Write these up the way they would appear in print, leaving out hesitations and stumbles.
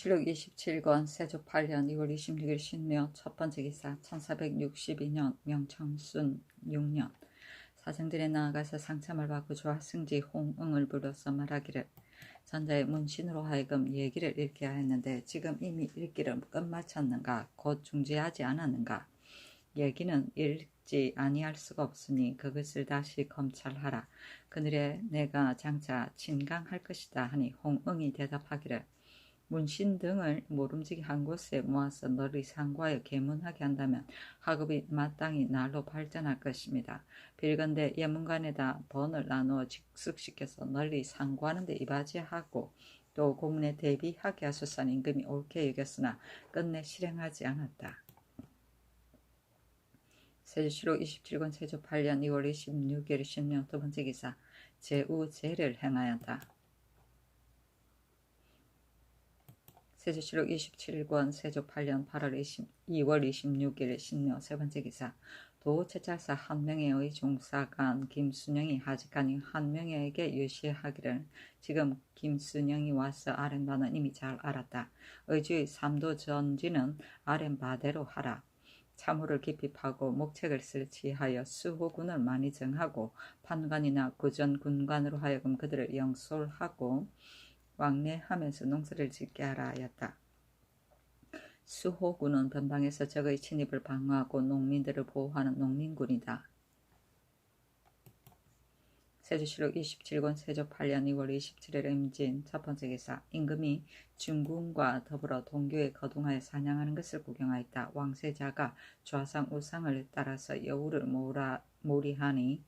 세조실록 27권 세조 8년 2월 26일 신묘 첫번째 기사 1462년 명청순 6년 사생들에 나아가서 상참을 받고 조하승지 홍응을 불러서 말하기를 전자의 문신으로 하여금 얘기를 읽게 하였는데 지금 이미 읽기를 끝마쳤는가 곧 중지하지 않았는가. 얘기는 읽지 아니할 수가 없으니 그것을 다시 검찰하라. 그늘에 내가 장차 진강할 것이다 하니 홍응이 대답하기를 문신 등을 모름지기 한 곳에 모아서 널리 상고하여 계문하게 한다면 학업이 마땅히 날로 발전할 것입니다. 빌건대 예문관에다 번을 나누어 직숙시켜서 널리 상고하는 데 이바지하고 또 공문에 대비하게 하소서. 임금이 옳게 여겼으나 끝내 실행하지 않았다. 세조실록 27권 세조 8년 2월 26일 신명 두번째 기사 제우제를 행하였다. 세조실록 27권 세조 8년 2월 26일 신묘 세번째 기사 도채찰사 한명회의 종사관 김순영이 하직하니 한명회에게 유시하기를 지금 김순영이 와서 아랫바는 이미 잘 알았다. 의주의 삼도 전지는 아랫바대로 하라. 참호를 깊이 파고 목책을 설치하여 수호군을 많이 정하고 판관이나 구전 군관으로 하여금 그들을 영솔하고 왕래하면서 농사를 짓게 하라 하였다. 수호군은 변방에서 적의 침입을 방어하고 농민들을 보호하는 농민군이다. 세조실록 27권 세조 8년 2월 27일 임진 첫번째 기사 임금이 중군과 더불어 동교에 거동하여 사냥하는 것을 구경하였다. 왕세자가 좌상 우상을 따라서 여우를 몰이하니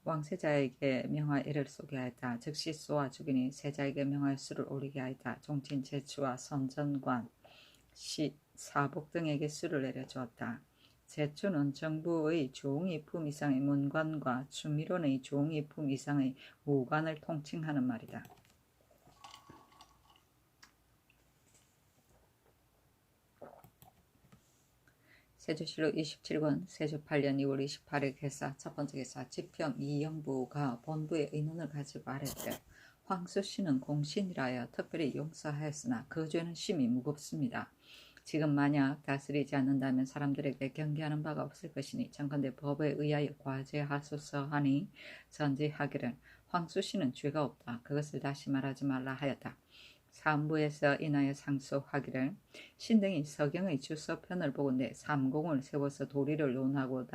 왕세자에게 명하여 이를 쏘게 하였다. 즉시 쏘아 죽이니 세자에게 명하여 수를 올리게 하였다. 종친 제추와 선전관, 사복 등에게 수를 내려주었다. 제추는 정부의 종이품 이상의 문관과 추미론의 종이품 이상의 무관을 통칭하는 말이다. 세조실록 27권 세조 8년 2월 28일 개사 첫번째 개사 지평 이영부가 본부의 의논을 가지고 아랬되 황수씨는 공신이라여 특별히 용서하였으나 그 죄는 심히 무겁습니다. 지금 만약 다스리지 않는다면 사람들에게 경계하는 바가 없을 것이니 청컨대 법에 의하여 과제하소서 하니 전지하기를 황수씨는 죄가 없다. 그것을 다시 말하지 말라 하였다. 사무부에서 인하여 상소하기를 신등이 서경의 주서편을 보건대 삼공을 세워서 도리를 논하고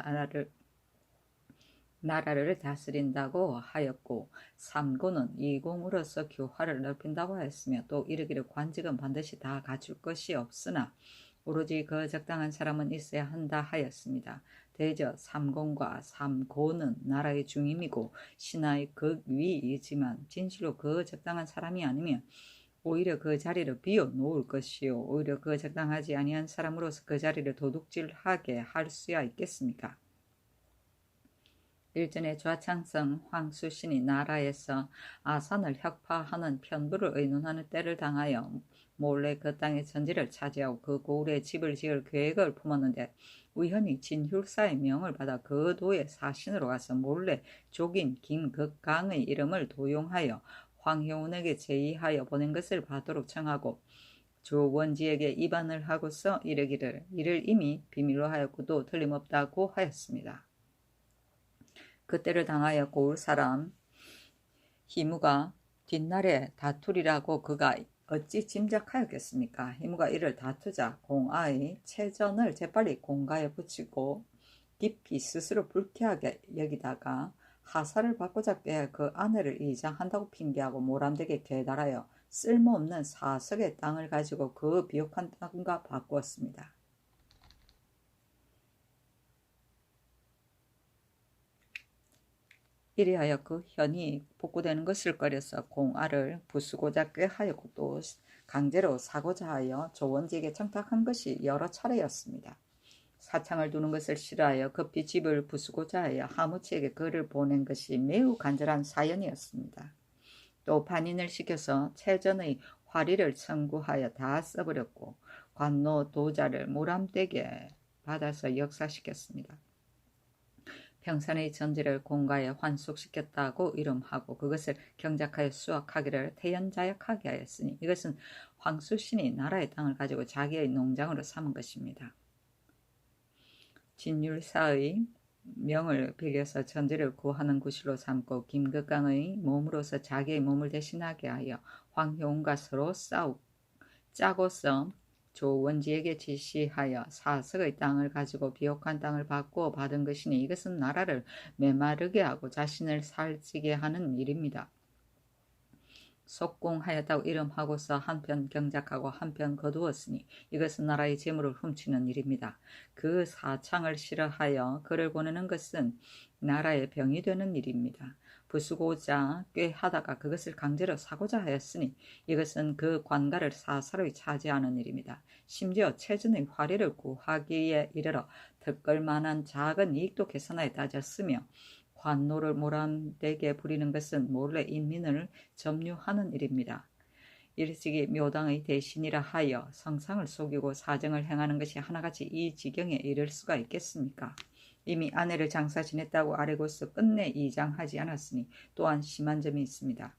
나라를 다스린다고 하였고 삼고는 이공으로서 교화를 넓힌다고 하였으며 또 이르기를 관직은 반드시 다 갖출 것이 없으나 오로지 그 적당한 사람은 있어야 한다 하였습니다. 대저 삼공과 삼고는 나라의 중임이고 신하의 극위이지만 진실로 그 적당한 사람이 아니면 오히려 그 자리를 비워 놓을 것이요 오히려 그 적당하지 아니한 사람으로서 그 자리를 도둑질하게 할 수야 있겠습니까? 일전에 좌창성 황수신이 나라에서 아산을 혁파하는 편부를 의논하는 때를 당하여 몰래 그 땅의 전지를 차지하고 그 고을에 집을 지을 계획을 품었는데 우연히 진휼사의 명을 받아 그 도의 사신으로 가서 몰래 족인 김극강의 이름을 도용하여 황효운에게 제의하여 보낸 것을 받도록 청하고 조원지에게 입안을 하고서 이르기를 이를 이미 비밀로 하였고도 틀림없다고 하였습니다. 그때를 당하여 고을 사람 희무가 뒷날에 다투리라고 그가 어찌 짐작하였겠습니까? 희무가 이를 다투자 공아의 체전을 재빨리 공가에 붙이고 깊이 스스로 불쾌하게 여기다가 하사를 받고자 빼 그 아내를 이장한다고 핑계하고 모람되게 계달하여 쓸모없는 사석의 땅을 가지고 그 비옥한 땅과 바꾸었습니다. 이리하여 그 현이 복구되는 것을 꺼려서 공아를 부수고자 꾀하였고 또 강제로 사고자 하여 조원지에게 청탁한 것이 여러 차례였습니다. 사창을 두는 것을 싫어하여 급히 집을 부수고자 하여 하무치에게 글을 보낸 것이 매우 간절한 사연이었습니다. 또 반인을 시켜서 채전의 화리를 청구하여 다 써버렸고 관노 도자를 모람되게 받아서 역사시켰습니다. 평산의 전지를 공가에 환속시켰다고 이름하고 그것을 경작하여 수확하기를 태연자약하게 하였으니 이것은 황수신이 나라의 땅을 가지고 자기의 농장으로 삼은 것입니다. 진율사의 명을 빌려서 전지를 구하는 구실로 삼고 김극강의 몸으로서 자기의 몸을 대신하게 하여 황효운과 서로 짜고서 조원지에게 지시하여 사석의 땅을 가지고 비옥한 땅을 바꾸어 받은 것이니 이것은 나라를 메마르게 하고 자신을 살찌게 하는 일입니다. 속공하였다고 이름하고서 한편 경작하고 한편 거두었으니 이것은 나라의 재물을 훔치는 일입니다. 그 사창을 싫어하여 그를 보내는 것은 나라의 병이 되는 일입니다. 부수고자 꾀하다가 그것을 강제로 사고자 하였으니 이것은 그 관가를 사사로이 차지하는 일입니다. 심지어 체전의 화리를 구하기에 이르러 득걸만한 작은 이익도 계산하여 따졌으며 관노를 모란되게 부리는 것은 몰래 인민을 점유하는 일입니다. 일찍이 묘당의 대신이라 하여 성상을 속이고 사정을 행하는 것이 하나같이 이 지경에 이를 수가 있겠습니까? 이미 아내를 장사 지냈다고 아뢰고서 끝내 이장하지 않았으니 또한 심한 점이 있습니다.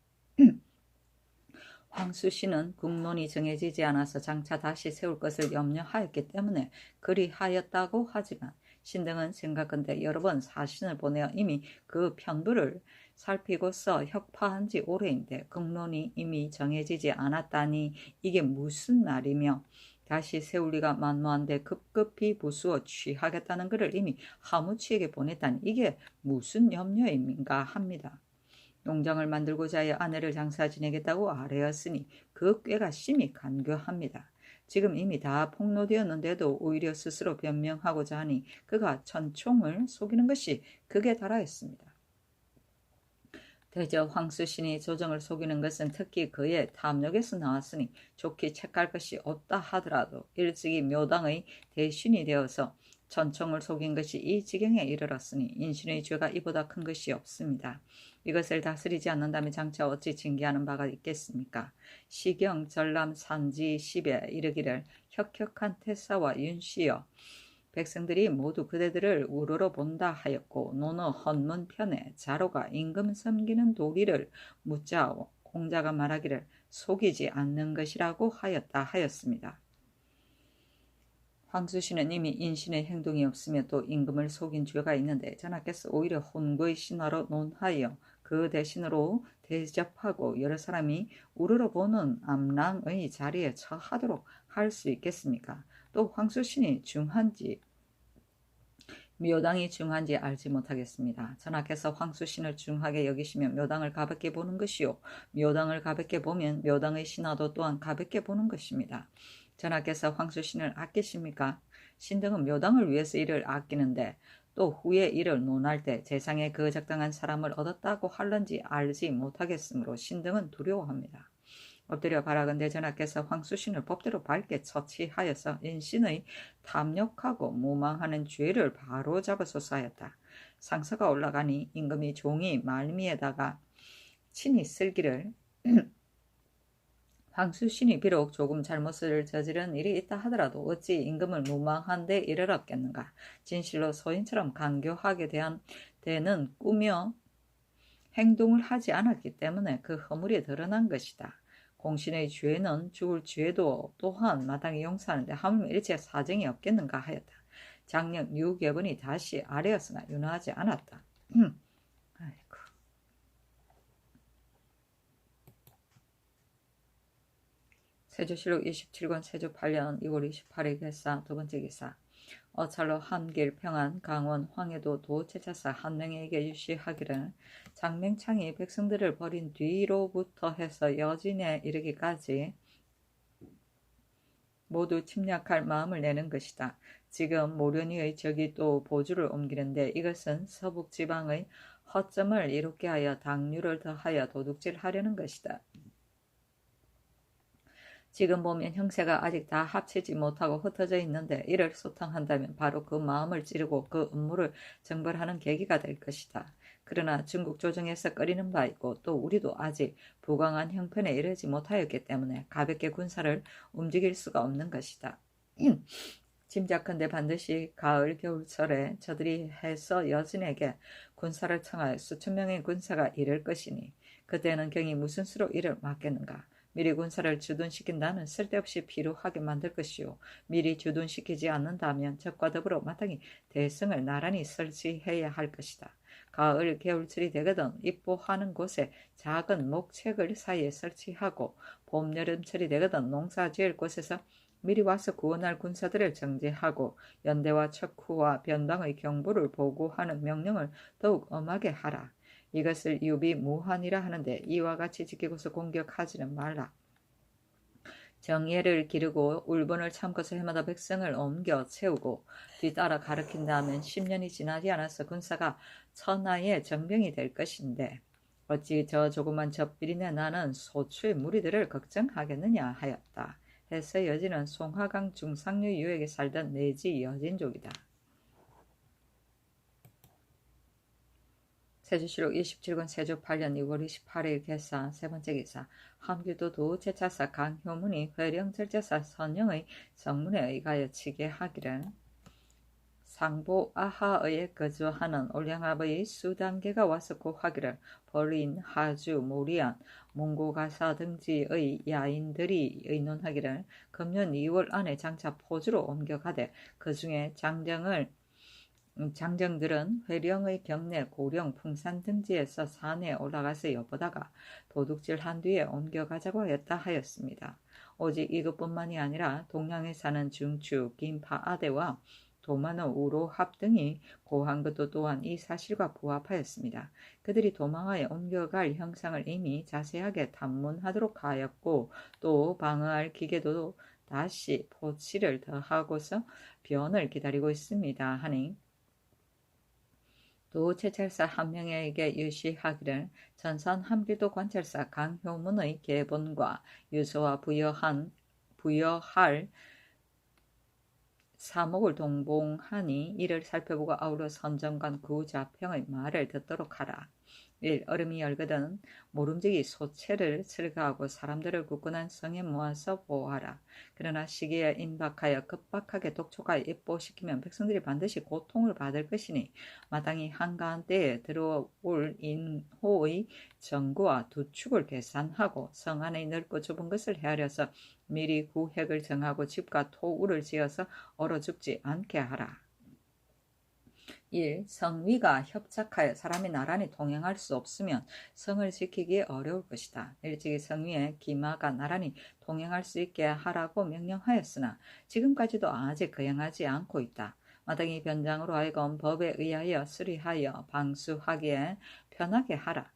황수씨는 국론이 정해지지 않아서 장차 다시 세울 것을 염려하였기 때문에 그리하였다고 하지만 신등은 생각건대 여러 번 사신을 보내어 이미 그 편부를 살피고서 혁파한 지 오래인데 국론이 이미 정해지지 않았다니 이게 무슨 말이며 다시 세울 리가 만무한데 급급히 부수어 취하겠다는 글을 이미 하무치에게 보냈다니 이게 무슨 염려입니까 합니다. 농장을 만들고자 하여 아내를 장사 지내겠다고 아뢰었으니 그 꾀가 심히 간교합니다. 지금 이미 다 폭로되었는데도 오히려 스스로 변명하고자 하니 그가 천총을 속이는 것이 극에 달하였습니다. 대저 황수신이 조정을 속이는 것은 특히 그의 탐욕에서 나왔으니 좋게 책할 것이 없다 하더라도 일찍이 묘당의 대신이 되어서 천총을 속인 것이 이 지경에 이르렀으니 인신의 죄가 이보다 큰 것이 없습니다. 이것을 다스리지 않는다면 장차 어찌 징계하는 바가 있겠습니까? 시경 전람 산지 10에 이르기를 혁혁한 태사와 윤씨여 백성들이 모두 그대들을 우러러 본다 하였고 노노 헌문편에 자로가 임금 섬기는 도리를 묻자오 공자가 말하기를 속이지 않는 것이라고 하였습니다. 황수씨는 이미 인신의 행동이 없으며 또 임금을 속인 죄가 있는데 전하께서 오히려 혼거의 신하로 논하여 그 대신으로 대접하고 여러 사람이 우러러 보는 암랑의 자리에 처하도록 할 수 있겠습니까? 또 황수신이 중한지 묘당이 중한지 알지 못하겠습니다. 전하께서 황수신을 중하게 여기시면 묘당을 가볍게 보는 것이요 묘당을 가볍게 보면 묘당의 신하도 또한 가볍게 보는 것입니다. 전하께서 황수신을 아끼십니까? 신등은 묘당을 위해서 이를 아끼는데 또 후에 이를 논할 때 재상에 그 적당한 사람을 얻었다고 할런지 알지 못하겠으므로 신등은 두려워합니다. 엎드려 바라건대 전하께서 황수신을 법대로 밝게 처치하여서 인신의 탐욕하고 무망하는 죄를 바로잡아소서 하였다. 상서가 올라가니 임금이 종이 말미에다가 친히 쓸기를 황수신이 비록 조금 잘못을 저지른 일이 있다 하더라도 어찌 임금을 무망한 데 이르렀겠는가. 진실로 소인처럼 간교하게 되는 꾸며 행동을 하지 않았기 때문에 그 허물이 드러난 것이다. 공신의 죄는 죽을 죄도 또한 마땅히 용서하는데 하물며 일체 사정이 없겠는가 하였다. 장력 6여분이 다시 아뢰었으나 윤허하지 않았다. 아이고. 세조실록 27권 세조 8년 2월 28일 기사 두번째 기사 어찰로 한길 평안 강원 황해도 도제차사 한 명에게 유시하기를 장맹창이 백성들을 버린 뒤로부터 해서 여진에 이르기까지 모두 침략할 마음을 내는 것이다. 지금 모련이의 적이 또 보주를 옮기는데 이것은 서북지방의 허점을 이롭게 하여 당류를 더하여 도둑질하려는 것이다. 지금 보면 형세가 아직 다 합치지 못하고 흩어져 있는데 이를 소탕한다면 바로 그 마음을 찌르고 그 음모를 정벌하는 계기가 될 것이다. 그러나 중국 조정에서 꺼리는 바 있고 또 우리도 아직 부강한 형편에 이르지 못하였기 때문에 가볍게 군사를 움직일 수가 없는 것이다. 짐작컨대 반드시 가을 겨울철에 저들이 해서 여진에게 군사를 청하여 수천 명의 군사가 이를 것이니 그때는 경이 무슨 수로 이를 막겠는가. 미리 군사를 주둔시킨다면 쓸데없이 피로하게 만들 것이요 미리 주둔시키지 않는다면 적과 더불어 마땅히 대성을 나란히 설치해야 할 것이다. 가을 겨울철이 되거든 입보하는 곳에 작은 목책을 사이에 설치하고 봄 여름철이 되거든 농사 지을 곳에서 미리 와서 구원할 군사들을 정제하고 연대와 척후와 변방의 경보를 보고하는 명령을 더욱 엄하게 하라. 이것을 유비무환이라 하는데 이와 같이 지키고서 공격하지는 말라. 정예를 기르고 울분을 참고서 해마다 백성을 옮겨 채우고 뒤따라 가르친다면 10년이 지나지 않아서 군사가 천하의 정병이 될 것인데 어찌 저 조그만 젖비린내 나는 소추의 무리들을 걱정하겠느냐 하였다. 해서 여진은 송화강 중상류 유역에 살던 내지 여진족이다. 세조실록 27권 세조 8년 6월 28일 개사 세번째 기사 함규도 도제차사 강효문이 회령절제사 선영의 성문에 의하여 치게하기를 상보 아하의에 거주하는 올량아버의 수단계가 와서 고하기를 벌인, 하주, 모리안, 몽고가사 등지의 야인들이 의논하기를 금년 2월 안에 장차 포주로 옮겨가되 그 중에 장정들은 회령의 경내 고령 풍산 등지에서 산에 올라가서 엿보다가 도둑질한 뒤에 옮겨가자고 하였다 하였습니다. 오직 이것뿐만이 아니라 동양에 사는 중추, 긴파 아대와 도만어 우로합 등이 고한 것도 또한 이 사실과 부합하였습니다. 그들이 도망하여 옮겨갈 형상을 이미 자세하게 탐문하도록 하였고 또 방어할 기계도 다시 포치를 더하고서 변을 기다리고 있습니다 하니 도제찰사 한 명에게 유시하기를 전선 함길도 관찰사 강효문의 계본과 유서와 부여할 사목을 동봉하니 이를 살펴보고 아우러 선정관 구자평의 말을 듣도록 하라. 1. 얼음이 열거든 모름지기 소체를 철거하고 사람들을 굳건한 성에 모아서 보호하라. 그러나 시기에 임박하여 급박하게 독촉하여 입보시키면 백성들이 반드시 고통을 받을 것이니 마땅히 한가한 때에 들어올 인호의 정구와 두축을 계산하고 성 안의 넓고 좁은 것을 헤아려서 미리 구획을 정하고 집과 토우를 지어서 얼어 죽지 않게 하라. 1. 성위가 협착하여 사람이 나란히 동행할 수 없으면 성을 지키기 어려울 것이다. 일찍이 성위에 기마가 나란히 동행할 수 있게 하라고 명령하였으나 지금까지도 아직 거행하지 않고 있다. 마땅히 변장으로 하여금 법에 의하여 수리하여 방수하기에 편하게 하라.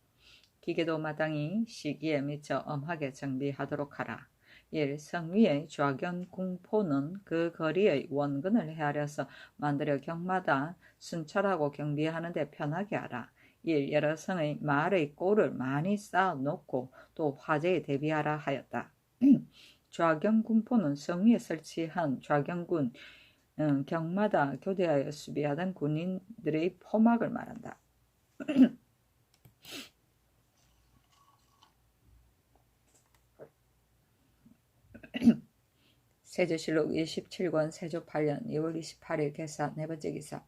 기계도 마땅히 시기에 미쳐 엄하게 정비하도록 하라. 1. 성위의 좌견궁포는 그 거리의 원근을 헤아려서 만들어 경마다 순찰하고 경비하는 데 편하게 하라. 1. 여러 성의 말의 꼴을 많이 쌓아놓고 또 화재에 대비하라 하였다. 좌견궁포는 성위에 설치한 좌견군 경마다 교대하여 수비하던 군인들의 포막을 말한다. 세조실록 27권 세조 8년 2월 28일 개사 네번째 기사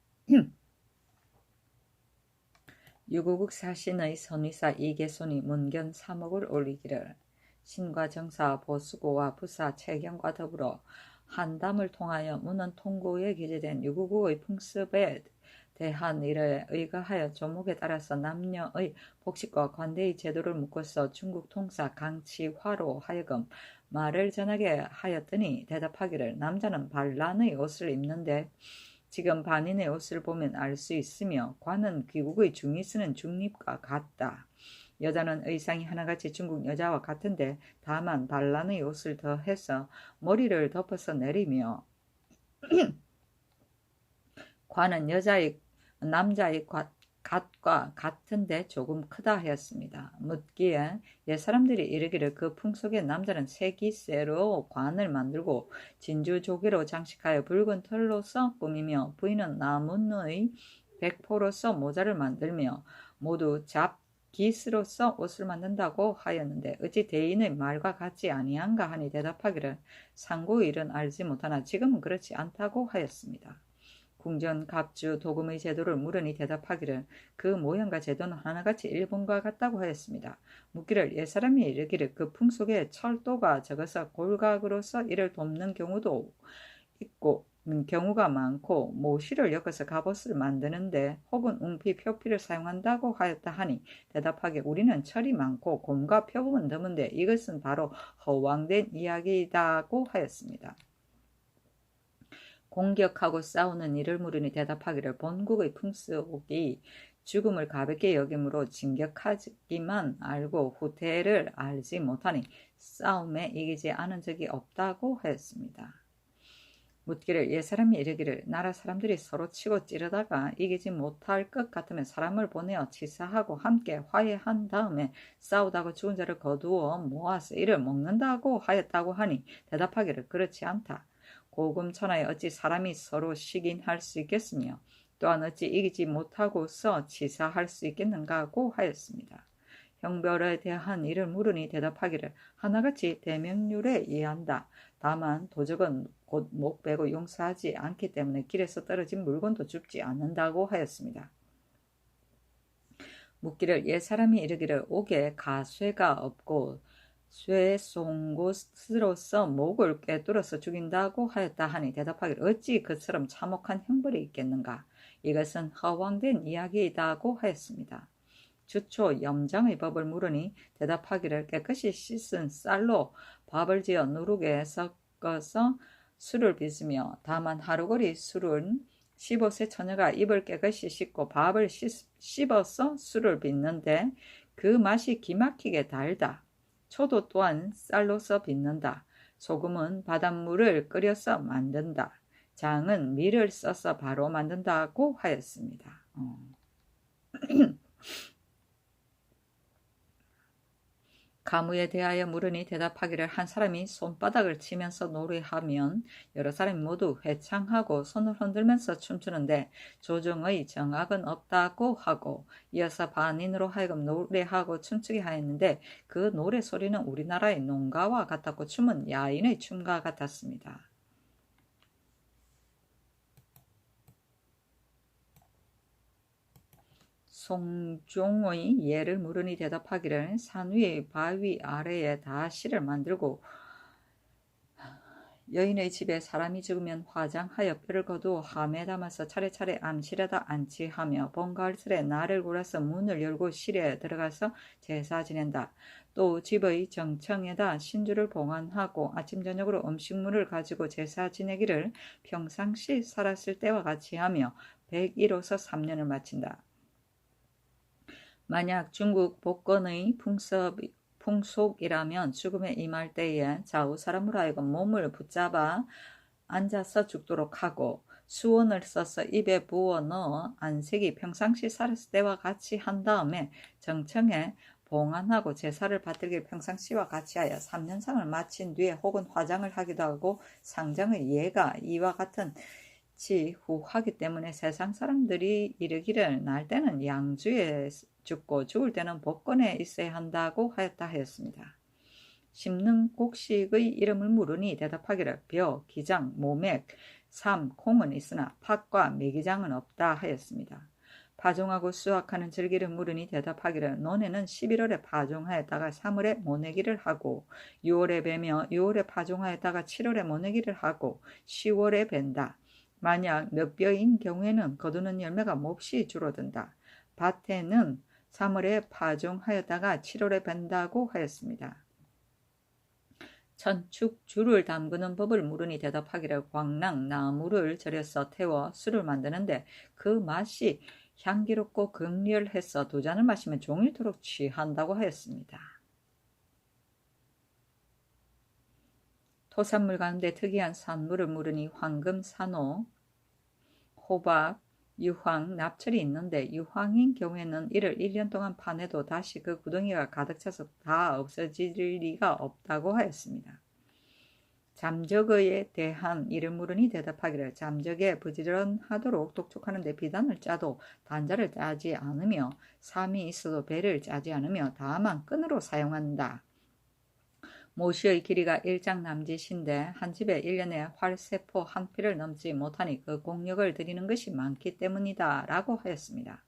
유구국 사신의 선의사 이계손이 문견 3억을 올리기를 신과 정사 보수고와 부사 채경과 더불어 한담을 통하여 문헌 통고에 기재된 유구국의 풍습에 대한 일에 의거하여 조목에 따라서 남녀의 복식과 관대의 제도를 묶어서 중국 통사 강치화로 하여금 말을 전하게 하였더니 대답하기를 남자는 반란의 옷을 입는데 지금 반인의 옷을 보면 알 수 있으며 관은 귀국의 중이 쓰는 중립과 같다. 여자는 의상이 하나같이 중국 여자와 같은데 다만 반란의 옷을 더해서 머리를 덮어서 내리며 관은 남자의 갓과 같은데 조금 크다 하였습니다. 묻기에 옛사람들이 이르기를 그 풍속에 남자는 새기쇠로 관을 만들고 진주조개로 장식하여 붉은 털로서 꾸미며 부인은 나무의 백포로서 모자를 만들며 모두 깃으로서 옷을 만든다고 하였는데 어찌 대인의 말과 같지 아니한가 하니 대답하기를 상고의 일은 알지 못하나 지금은 그렇지 않다고 하였습니다. 궁전 갑주 도금의 제도를 물으니 대답하기를 그 모양과 제도는 하나같이 일본과 같다고 하였습니다. 묻기를 옛사람이 이르기를 그 풍속에 철도가 적어서 골각으로서 이를 돕는 경우도 있고 경우가 많고 모시를 엮어서 갑옷을 만드는데 혹은 웅피, 표피를 사용한다고 하였다 하니 대답하기를 우리는 철이 많고 곰과 표범은 드문데 이것은 바로 허황된 이야기이다고 하였습니다. 공격하고 싸우는 이를 물으니 대답하기를 본국의 풍속이 죽음을 가볍게 여김으로 진격하기만 알고 후퇴를 알지 못하니 싸움에 이기지 않은 적이 없다고 하였습니다. 묻기를 옛사람이 이르기를 나라 사람들이 서로 치고 찌르다가 이기지 못할 것 같으면 사람을 보내어 치사하고 함께 화해한 다음에 싸우다가 죽은 자를 거두어 모아서 이를 먹는다고 하였다고 하니 대답하기를 그렇지 않다. 고금천하에 어찌 사람이 서로 시긴할 수 있겠으며 또한 어찌 이기지 못하고서 치사할 수 있겠는가고 하였습니다. 형벌에 대한 일을 물으니 대답하기를 하나같이 대명률에 이해한다. 다만 도적은 곧 목 베고 용서하지 않기 때문에 길에서 떨어진 물건도 줍지 않는다고 하였습니다. 묻기를 옛사람이 이르기를 옥에 가쇠가 없고 쇠 송곳으로서 목을 꿰뚫어서 죽인다고 하였다 하니 대답하기를 어찌 그처럼 참혹한 형벌이 있겠는가. 이것은 허황된 이야기이다고 하였습니다. 주초 염장의 법을 물으니 대답하기를 깨끗이 씻은 쌀로 밥을 지어 누룩에 섞어서 술을 빚으며 다만 하루거리 술은 15세 처녀가 입을 깨끗이 씻고 밥을 씹어서 술을 빚는데 그 맛이 기막히게 달다. 초도 또한 쌀로서 빚는다. 소금은 바닷물을 끓여서 만든다. 장은 밀을 써서 바로 만든다고 하였습니다. 가무에 대하여 물으니 대답하기를 한 사람이 손바닥을 치면서 노래하면 여러 사람이 모두 회창하고 손을 흔들면서 춤추는데 조정의 정악은 없다고 하고 이어서 반인으로 하여금 노래하고 춤추게 하였는데 그 노래 소리는 우리나라의 농가와 같았고 춤은 야인의 춤과 같았습니다. 송종의 예를 물으니 대답하기를 산 위의 바위 아래에 다 실을 만들고 여인의 집에 사람이 죽으면 화장하여 뼈를 거두어 함에 담아서 차례차례 암실에다 안치하며 번갈슬에 날을 골아서 문을 열고 실에 들어가서 제사 지낸다. 또 집의 정청에다 신주를 봉안하고 아침 저녁으로 음식물을 가지고 제사 지내기를 평상시 살았을 때와 같이 하며 101호서 3년을 마친다. 만약 중국 복건의 풍속이라면 죽음에 임할 때에 좌우 사람으로 하여금 몸을 붙잡아 앉아서 죽도록 하고 수원을 써서 입에 부어 넣어 안색이 평상시 살았을 때와 같이 한 다음에 정청에 봉안하고 제사를 받들길 평상시와 같이 하여 3년상을 마친 뒤에 혹은 화장을 하기도 하고 상장의 예가 이와 같은 후하기 때문에 세상 사람들이 이르기를 날 때는 양주에 죽고 죽을 때는 복권에 있어야 한다고 하였습니다. 심는 곡식의 이름을 물으니 대답하기를 벼, 기장, 모맥, 삼, 콩은 있으나 팥과 매기장은 없다 하였습니다. 파종하고 수확하는 절기를 물으니 대답하기를 너네는 11월에 파종하였다가 3월에 모내기를 하고 6월에 베며 6월에 파종하였다가 7월에 모내기를 하고 10월에 벤다. 만약 몇 벼인 경우에는 거두는 열매가 몹시 줄어든다. 밭에는 3월에 파종하였다가 7월에 벤다고 하였습니다. 천축 주를 담그는 법을 물으니 대답하기를 광랑 나무를 절여서 태워 술을 만드는데 그 맛이 향기롭고 극렬해서 두 잔을 마시면 종일토록 취한다고 하였습니다. 토산물 가운데 특이한 산물을 물으니 황금, 산호, 호박, 유황, 납철이 있는데 유황인 경우에는 이를 1년 동안 파내도 다시 그 구덩이가 가득 차서 다 없어질 리가 없다고 하였습니다. 잠적에 대한 이를 물으니 대답하기를 잠적에 부지런하도록 독촉하는데 비단을 짜도 단자를 짜지 않으며 삼이 있어도 배를 짜지 않으며 다만 끈으로 사용한다. 모시의 길이가 일장남짓인데 한 집에 1년에 활세포 한 피를 넘지 못하니 그 공력을 들이는 것이 많기 때문이다 라고 하였습니다.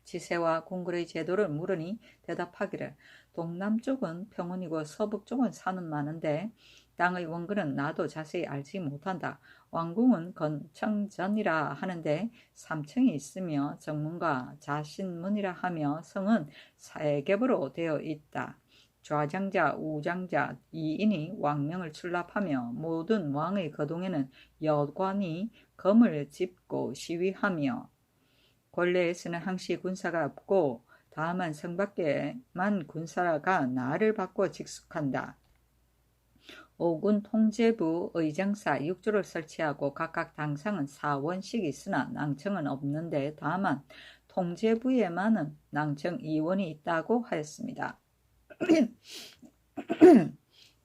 지세와 궁궐의 제도를 물으니 대답하기를 동남쪽은 평원이고 서북쪽은 산은 많은데 땅의 원근은 나도 자세히 알지 못한다. 왕궁은 건청전이라 하는데 3층이 있으며 정문과 자신문이라 하며 성은 3겹으로 되어 있다. 좌장자, 우장자, 이인이 왕명을 출납하며 모든 왕의 거동에는 여관이 검을 짚고 시위하며 권례에서는 항시 군사가 없고 다만 성 밖에만 군사가 나를 받고 직숙한다. 5군 통제부 의정사 6조를 설치하고 각각 당상은 4원씩 있으나 낭청은 없는데 다만 통제부에만은 낭청 2원이 있다고 하였습니다.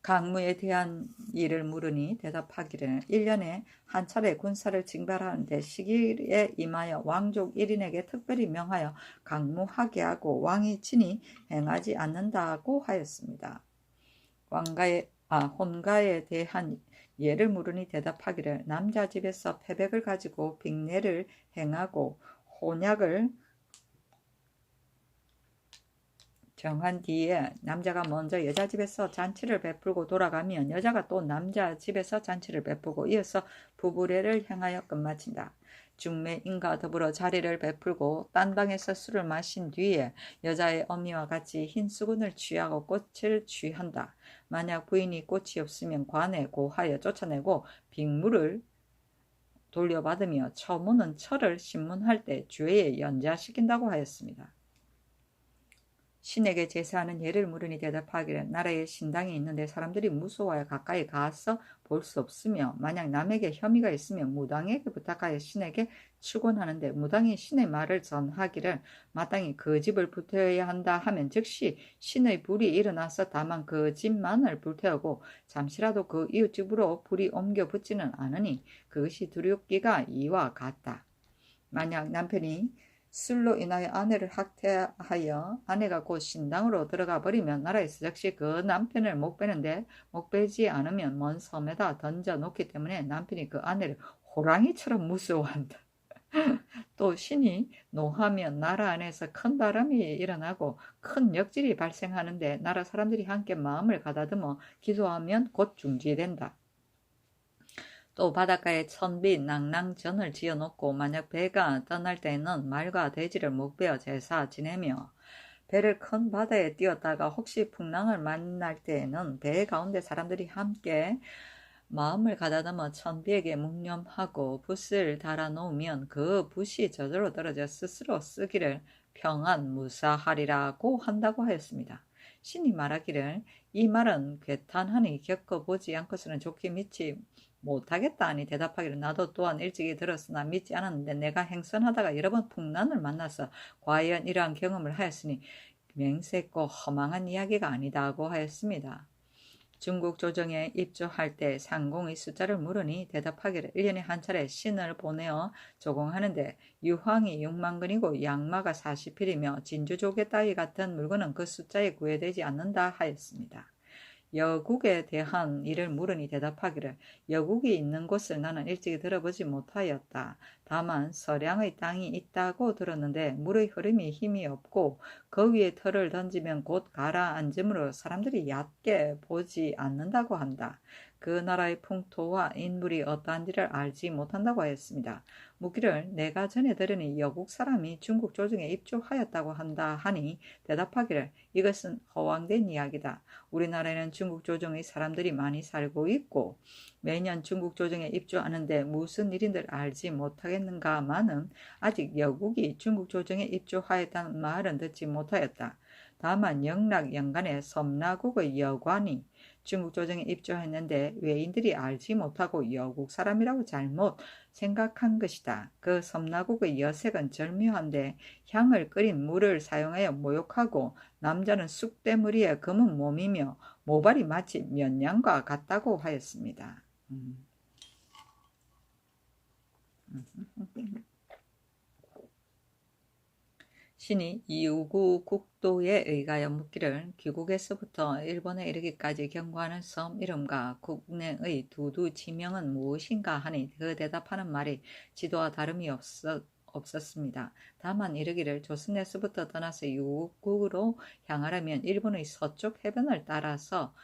강무에 대한 일을 물으니 대답하기를 1년에 한 차례 군사를 징발하는데 시기에 임하여 왕족 1인에게 특별히 명하여 강무하게 하고 왕이 친히 행하지 않는다고 하였습니다. 혼가에 대한 예를 물으니 대답하기를 남자 집에서 패백을 가지고 빅례를 행하고 혼약을 정한 뒤에 남자가 먼저 여자 집에서 잔치를 베풀고 돌아가면 여자가 또 남자 집에서 잔치를 베풀고 이어서 부부례를 행하여 끝마친다. 중매인과 더불어 자리를 베풀고 딴 방에서 술을 마신 뒤에 여자의 어미와 같이 흰 수건을 취하고 꽃을 취한다. 만약 부인이 꽃이 없으면 관에 고하여 쫓아내고 빅물을 돌려받으며 처모는 철을 신문할 때 죄에 연좌시킨다고 하였습니다. 신에게 제사하는 예를 물으니 대답하기를 나라에 신당이 있는데 사람들이 무서워하여 가까이 가서 볼 수 없으며 만약 남에게 혐의가 있으면 무당에게 부탁하여 신에게 축원하는데 무당이 신의 말을 전하기를 마땅히 그 집을 불태워야 한다 하면 즉시 신의 불이 일어나서 다만 그 집만을 불태우고 잠시라도 그 이웃집으로 불이 옮겨 붙지는 않으니 그것이 두렵기가 이와 같다. 만약 남편이 술로 인하여 아내를 학대하여 아내가 곧 신당으로 들어가 버리면 나라에서 즉시 그 남편을 못 빼는데 못 빼지 않으면 먼 섬에다 던져 놓기 때문에 남편이 그 아내를 호랑이처럼 무서워한다. 또 신이 노하면 나라 안에서 큰 바람이 일어나고 큰 역질이 발생하는데 나라 사람들이 함께 마음을 가다듬어 기도하면 곧 중지된다. 또 바닷가에 천빛 낭낭전을 지어놓고 만약 배가 떠날 때에는 말과 돼지를 목베어 제사 지내며 배를 큰 바다에 띄웠다가 혹시 풍랑을 만날 때에는 배 가운데 사람들이 함께 마음을 가다듬어 천비에게 묵념하고 붓을 달아놓으면 그 붓이 저절로 떨어져 스스로 쓰기를 평안무사하리라고 한다고 하였습니다. 신이 말하기를 이 말은 괴탄하니 겪어보지 않고서는 좋게 믿지 못하겠다 하니 대답하기를 나도 또한 일찍이 들었으나 믿지 않았는데 내가 행선하다가 여러 번 풍란을 만나서 과연 이러한 경험을 하였으니 맹세코 허망한 이야기가 아니다고 하였습니다. 중국 조정에 입조할 때 상공의 숫자를 물으니 대답하기를 1년에 한 차례 신을 보내어 조공하는데 유황이 6만근이고 양마가 40필이며 진주조개 따위 같은 물건은 그 숫자에 구애되지 않는다 하였습니다. 여국에 대한 일을 물으니 대답하기를 여국이 있는 곳을 나는 일찍이 들어보지 못하였다. 다만 서량의 땅이 있다고 들었는데 물의 흐름이 힘이 없고 그 위에 털을 던지면 곧 가라앉으므로 사람들이 얕게 보지 않는다고 한다. 그 나라의 풍토와 인물이 어떠한지를 알지 못한다고 하였습니다. 묻기를 내가 전에 들으니 여국 사람이 중국 조정에 입주하였다고 한다 하니 대답하기를 이것은 허황된 이야기다. 우리나라에는 중국 조정의 사람들이 많이 살고 있고 매년 중국 조정에 입주하는데 무슨 일인들 알지 못하겠는가마는 아직 여국이 중국 조정에 입주하였다는 말은 듣지 못하였다. 다만 영락 연간에 섬나국의 여관이 중국 조정에 입주했는데 외인들이 알지 못하고 여국 사람이라고 잘못 생각한 것이다. 그 섬나국의 여색은 절묘한데 향을 끓인 물을 사용하여 모욕하고 남자는 쑥대머리에 검은 몸이며 모발이 마치 면양과 같다고 하였습니다. 음. 신이 이우구 국도에 의하여 묻기를 귀국에서부터 일본에 이르기까지 경과하는 섬 이름과 국내의 두두 지명은 무엇인가 하니 그 대답하는 말이 지도와 다름이 없었습니다. 다만 이르기를 조선에서부터 떠나서 이우국으로 향하려면 일본의 서쪽 해변을 따라서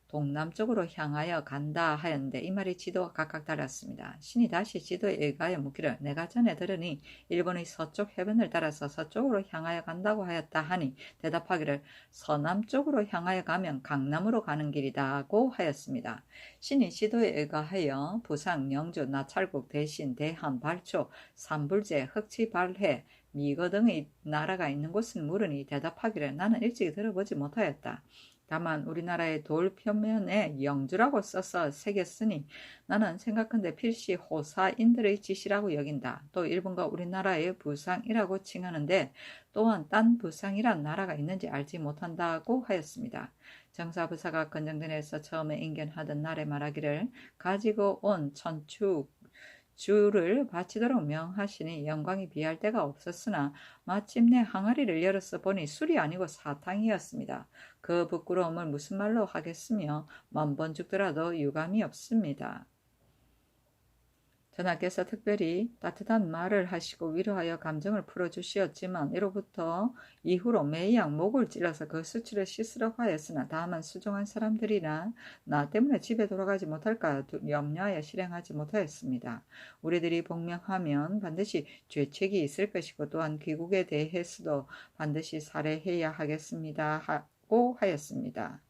동남쪽으로 향하여 간다 하였는데 이 말이 지도와 각각 달랐습니다. 신이 다시 지도에 의하여 묻기를 내가 전에 들으니 일본의 서쪽 해변을 따라서 서쪽으로 향하여 간다고 하였다 하니 대답하기를 서남쪽으로 향하여 가면 강남으로 가는 길이다고 하였습니다. 신이 지도에 의하여 부산, 영주, 나찰국, 대신, 대한, 발초, 삼불제, 흑치, 발해, 미거 등의 나라가 있는 곳을 물으니 대답하기를 나는 일찍 들어보지 못하였다. 다만 우리나라의 돌 표면에 영주라고 써서 새겼으니 나는 생각한데 필시 호사인들의 짓이라고 여긴다. 또 일본과 우리나라의 부상이라고 칭하는데 또한 딴 부상이란 나라가 있는지 알지 못한다고 하였습니다. 정사부사가 건정전에서 처음에 인견하던 날에 말하기를 가지고 온 천축 주를 바치도록 명하시니 영광이 비할 데가 없었으나 마침내 항아리를 열어서 보니 술이 아니고 사탕이었습니다. 그 부끄러움을 무슨 말로 하겠으며 만번 죽더라도 유감이 없습니다. 전하께서 특별히 따뜻한 말을 하시고 위로하여 감정을 풀어주시었지만 이로부터 이후로 매양 목을 찔러서 그 수치를 씻으려고 하였으나 다만 수종한 사람들이나 나 때문에 집에 돌아가지 못할까 염려하여 실행하지 못하였습니다. 우리들이 복명하면 반드시 죄책이 있을 것이고 또한 귀국에 대해서도 반드시 살해해야 하겠습니다 하고 하였습니다.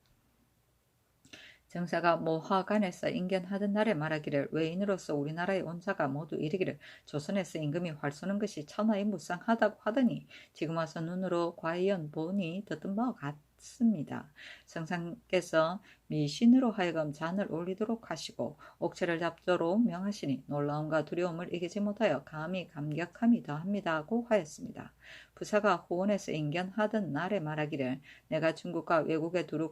정사가 모화관에서 인견하던 날에 말하기를 외인으로서 우리나라에 온 자가 모두 이르기를 조선에서 임금이 활 쏘는 것이 천하에 무상하다고 하더니 지금 와서 눈으로 과연 보니 듣던 바와 같습니다. 성상께서 미신으로 하여금 잔을 올리도록 하시고 옥체를 잡도록 명하시니 놀라움과 두려움을 이기지 못하여 감히 감격함이 더합니다고 하였습니다. 부사가 호원에서 인견하던 날에 말하기를 내가 중국과 외국에 두루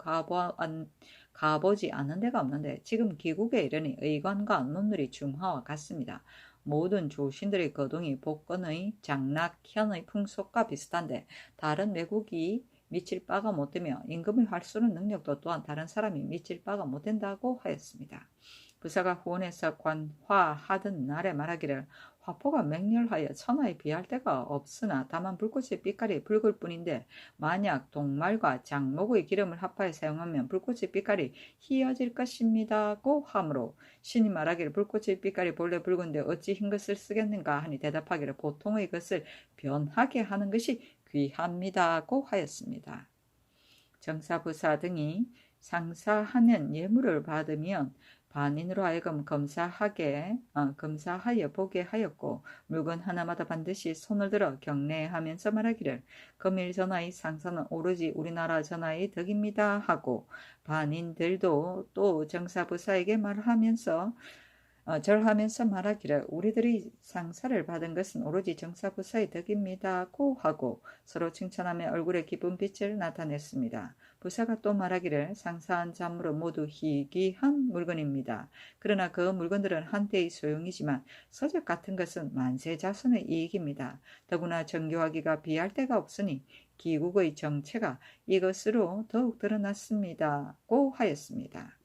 가보지 않은 데가 없는데 지금 귀국에 이르니 의관과 논술이 중화와 같습니다. 모든 조신들의 거동이 복건의 장락, 현의 풍속과 비슷한데 다른 외국이 미칠 바가 못되며 임금의 활 쏘는 능력도 또한 다른 사람이 미칠 바가 못된다고 하였습니다. 부사가 후원에서 관화하던 날에 말하기를 화포가 맹렬하여 천하에 비할 데가 없으나 다만 불꽃의 빛깔이 붉을 뿐인데 만약 동말과 장목의 기름을 합하여 사용하면 불꽃의 빛깔이 희어질 것입니다고 하므로 신이 말하기를 불꽃의 빛깔이 본래 붉은데 어찌 흰 것을 쓰겠는가 하니 대답하기를 보통의 것을 변하게 하는 것이 귀합니다고 하였습니다. 정사부사 등이 상사하는 예물을 받으면 반인으로 하여금 검사하여 보게 하였고 물건 하나마다 반드시 손을 들어 경례하면서 말하기를 금일 전하의 상사는 오로지 우리나라 전하의 덕입니다 하고 반인들도 또 정사부사에게 절하면서 말하기를 우리들이 상사를 받은 것은 오로지 정사부사의 덕입니다고 하고 서로 칭찬하며 얼굴에 기쁜 빛을 나타냈습니다. 부사가 또 말하기를 상사한 잔물은 모두 희귀한 물건입니다. 그러나 그 물건들은 한때의 소용이지만 서적 같은 것은 만세자손의 이익입니다. 더구나 정교하기가 비할 데가 없으니 기국의 정체가 이것으로 더욱 드러났습니다고 하였습니다.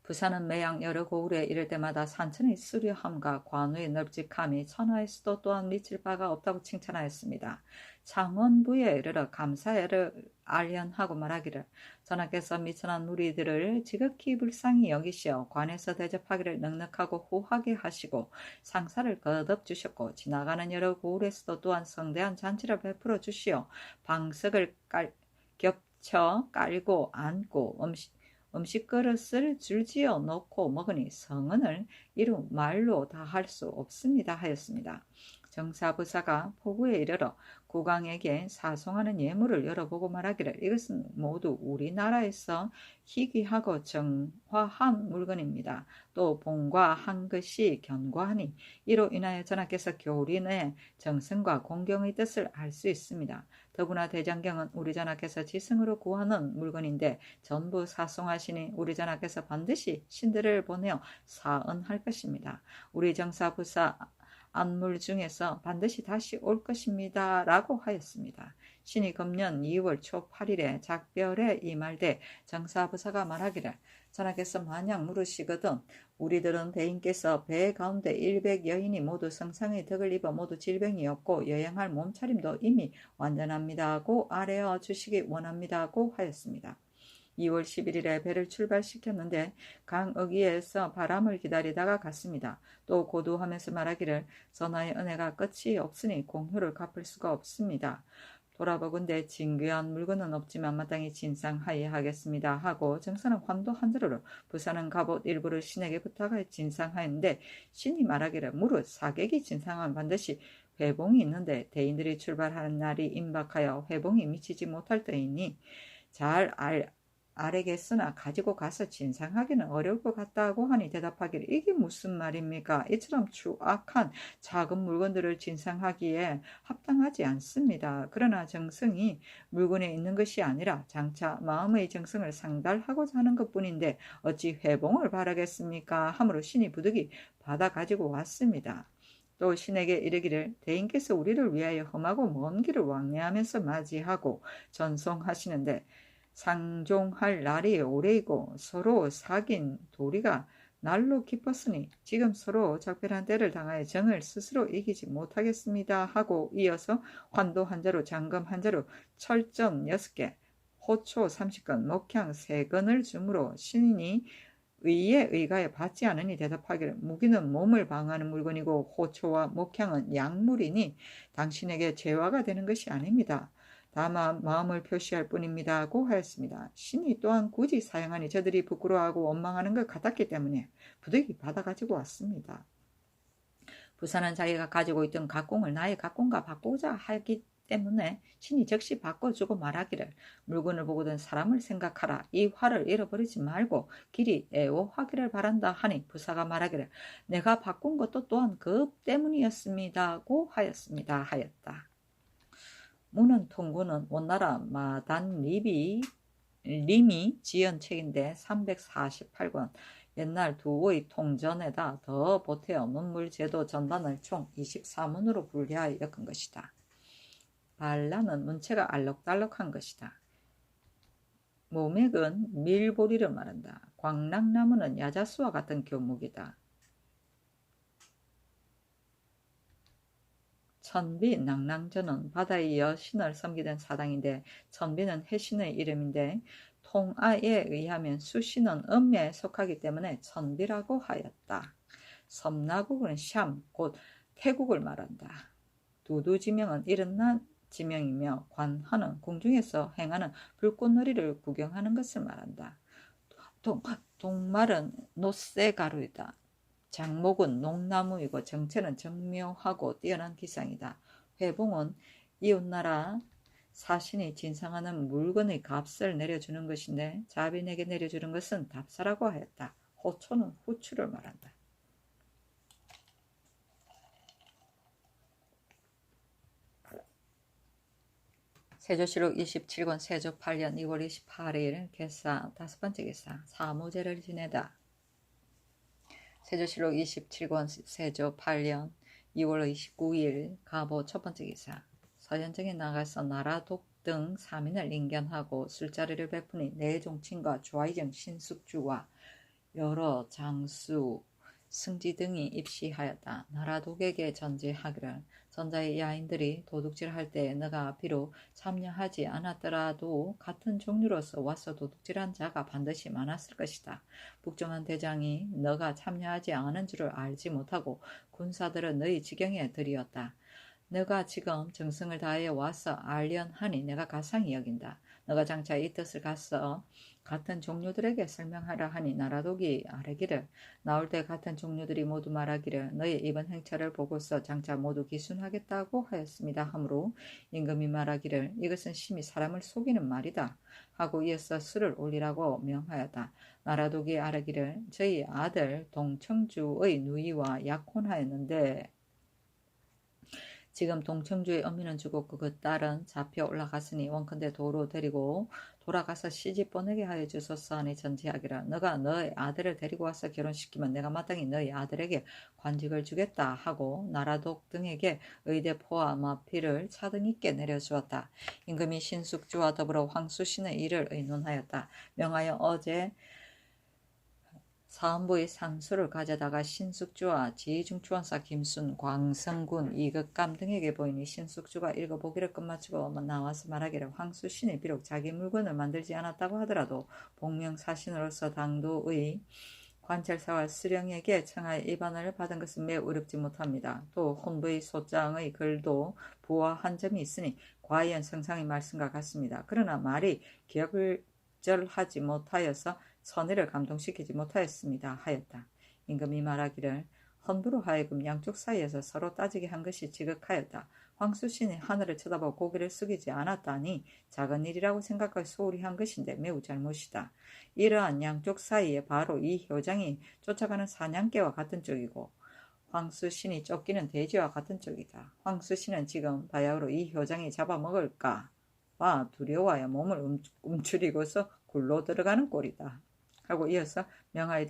부산은 매양 여러 고을에 이를 때마다 산천의 수려함과 관우의 널찍함이 천하에서도 또한 미칠 바가 없다고 칭찬하였습니다. 창원부에 이르러 감사를 알련하고 말하기를 전하께서 미천한 무리들을 지극히 불쌍히 여기시어 관에서 대접하기를 넉넉하고 후하게 하시고 상사를 거듭 주셨고 지나가는 여러 고을에서도 또한 성대한 잔치를 베풀어 주시어 방석을 겹쳐 깔고 앉고 음식 그릇을 줄지어 놓고 먹으니 성은을 이루 말로 다 할 수 없습니다 하였습니다. 정사부사가 포구에 이르러 국왕에게 사송하는 예물을 열어보고 말하기를 이것은 모두 우리나라에서 희귀하고 정화한 물건입니다. 또 봉과 한 것이 견고하니 이로 인하여 전하께서 교린의 정성과 공경의 뜻을 알 수 있습니다. 더구나 대장경은 우리 전하께서 지승으로 구하는 물건인데 전부 사송하시니 우리 전하께서 반드시 신들을 보내어 사은할 것입니다. 우리 정사부사 안물 중에서 반드시 다시 올 것입니다. 라고 하였습니다. 신이 금년 2월 초 8일에 작별에 임할 때 정사부사가 말하기를 전하께서 만약 물으시거든 우리들은 대인께서 배 가운데 100여인이 모두 성상의 덕을 입어 모두 질병이 없고 여행할 몸차림도 이미 완전합니다 하고 아뢰어 주시기 원합니다 하고 하였습니다. 2월 11일에 배를 출발시켰는데 강어귀에서 바람을 기다리다가 갔습니다. 또 고도하면서 말하기를 전하의 은혜가 끝이 없으니 공효를 갚을 수가 없습니다. 돌아보건대 진귀한 물건은 없지만 마땅히 진상하여 하겠습니다 하고 정사는 환도 한 자루로 부사는 갑옷 일부를 신에게 부탁하여 진상하였는데 신이 말하기를 무릇 사객이 진상하면 반드시 회봉이 있는데 대인들이 출발하는 날이 임박하여 회봉이 미치지 못할 때이니 잘 알겠으나 가지고 가서 진상하기는 어려울 것 같다고 하니 대답하기를 이게 무슨 말입니까? 이처럼 추악한 작은 물건들을 진상하기에 합당하지 않습니다. 그러나 정성이 물건에 있는 것이 아니라 장차 마음의 정성을 상달하고자 하는 것뿐인데 어찌 회봉을 바라겠습니까? 하므로 신이 부득이 받아 가지고 왔습니다. 또 신에게 이르기를 대인께서 우리를 위하여 험하고 먼 길을 왕래하면서 맞이하고 전송하시는데 상종할 날이 오래이고 서로 사귄 도리가 날로 깊었으니 지금 서로 작별한 때를 당하여 정을 스스로 이기지 못하겠습니다 하고 이어서 환도 한 자루, 장금 한 자루, 철전 6개, 호초 30건, 목향 3건을 주므로 신인이 의에 의가에 받지 않으니 대답하기를 무기는 몸을 방어하는 물건이고 호초와 목향은 약물이니 당신에게 죄화가 되는 것이 아닙니다. 다만 마음을 표시할 뿐입니다 하고 하였습니다. 신이 또한 굳이 사용하니 저들이 부끄러워하고 원망하는 것 같았기 때문에 부득이 받아가지고 왔습니다. 부사는 자기가 가지고 있던 각공을 나의 각공과 바꾸자 하기 때문에 신이 즉시 바꿔주고 말하기를 물건을 보고든 사람을 생각하라. 이 화를 잃어버리지 말고 길이 애호하기를 바란다 하니 부사가 말하기를 내가 바꾼 것도 또한 그 때문이었습니다고 하였다. 무는 통구는 원나라 마단 림이 지은 책인데 348권 옛날 두의 통전에다 더 보태어 문물제도 전반을 총 24문으로 분리하여 엮은 것이다. 발라는 문체가 알록달록한 것이다. 모맥은 밀보리를 말한다. 광락나무는 야자수와 같은 교목이다. 천비, 낭랑전은 바다의 여신을 섬기던 사당인데 천비는 해신의 이름인데 통아에 의하면 수신은 음야에 속하기 때문에 천비라고 하였다. 섬나국은 샴, 곧 태국을 말한다. 두두지명은 이른날 지명이며 관하는 궁중에서 행하는 불꽃놀이를 구경하는 것을 말한다. 동말은 노쇠가루이다. 장목은 농나무이고 정체는 정묘하고 뛰어난 기상이다. 회봉은 이웃나라 사신이 진상하는 물건의 값을 내려주는 것인데 자빈에게 내려주는 것은 답사라고 하였다. 호초는 후추를 말한다. 세조실록 27권 세조 8년 2월 28일 개사 5번째 개사 사무제를 지내다. 세조실록 27권 세조 8년 2월 29일 가보 첫번째 기사 서현정에 나가서 나라독 등 3인을 인견하고 술자리를 베푸니 내종친과 조아이정 신숙주와 여러 장수 승지 등이 입시하였다. 나라독에게 전제하기를 전자의 야인들이 도둑질할 때 너가 비록 참여하지 않았더라도 같은 종류로서 와서 도둑질한 자가 반드시 많았을 것이다. 북정한 대장이 너가 참여하지 않은 줄을 알지 못하고 군사들은 너희 지경에 들이었다. 너가 지금 정성을 다하여 와서 알련하니 내가 가상히 여긴다. 너가 장차 이 뜻을 가서 같은 종류들에게 설명하라 하니 나라독이 아뢰기를 나올 때 같은 종류들이 모두 말하기를 너의 이번 행차를 보고서 장차 모두 기순하겠다고 하였습니다 하므로 임금이 말하기를 이것은 심히 사람을 속이는 말이다 하고 이어서 술을 올리라고 명하였다. 나라독이 아뢰기를 저희 아들 동청주의 누이와 약혼하였는데 지금 동청주의 어미는 죽었고 그 딸은 잡혀 올라갔으니 원컨대 도로 데리고 돌아가서 시집 보내게 하여 주소서 하니 전지하기라 너가 너의 아들을 데리고 와서 결혼시키면 내가 마땅히 너의 아들에게 관직을 주겠다 하고 나라독 등에게 의대포와 마피를 차등 있게 내려주었다. 임금이 신숙주와 더불어 황수신의 일을 의논하였다. 명하여 어제 사헌부의 상수를 가져다가 신숙주와 지중추원사 김순, 광성군, 이극감 등에게 보이니 신숙주가 읽어보기를 끝마치고 나와서 말하기를 황수신이 비록 자기 물건을 만들지 않았다고 하더라도 복명사신으로서 당도의 관찰사와 수령에게 청하여 입안을 받은 것은 매우 어렵지 못합니다. 또 혼부의 소장의 글도 부화한 점이 있으니 과연 성상의 말씀과 같습니다. 그러나 말이 기억절하지 못하여서 선의를 감동시키지 못하였습니다 하였다. 임금이 말하기를 헌부로 하여금 양쪽 사이에서 서로 따지게 한 것이 지극하였다. 황수신이 하늘을 쳐다보고 고개를 숙이지 않았다니 작은 일이라고 생각하여 소홀히 한 것인데 매우 잘못이다. 이러한 양쪽 사이에 바로 이 효장이 쫓아가는 사냥개와 같은 쪽이고 황수신이 쫓기는 돼지와 같은 쪽이다. 황수신은 지금 바야흐로 이 효장이 잡아먹을까 봐 두려워하여 몸을 움츠리고서 굴로 들어가는 꼴이다. 하고 이어서 명하의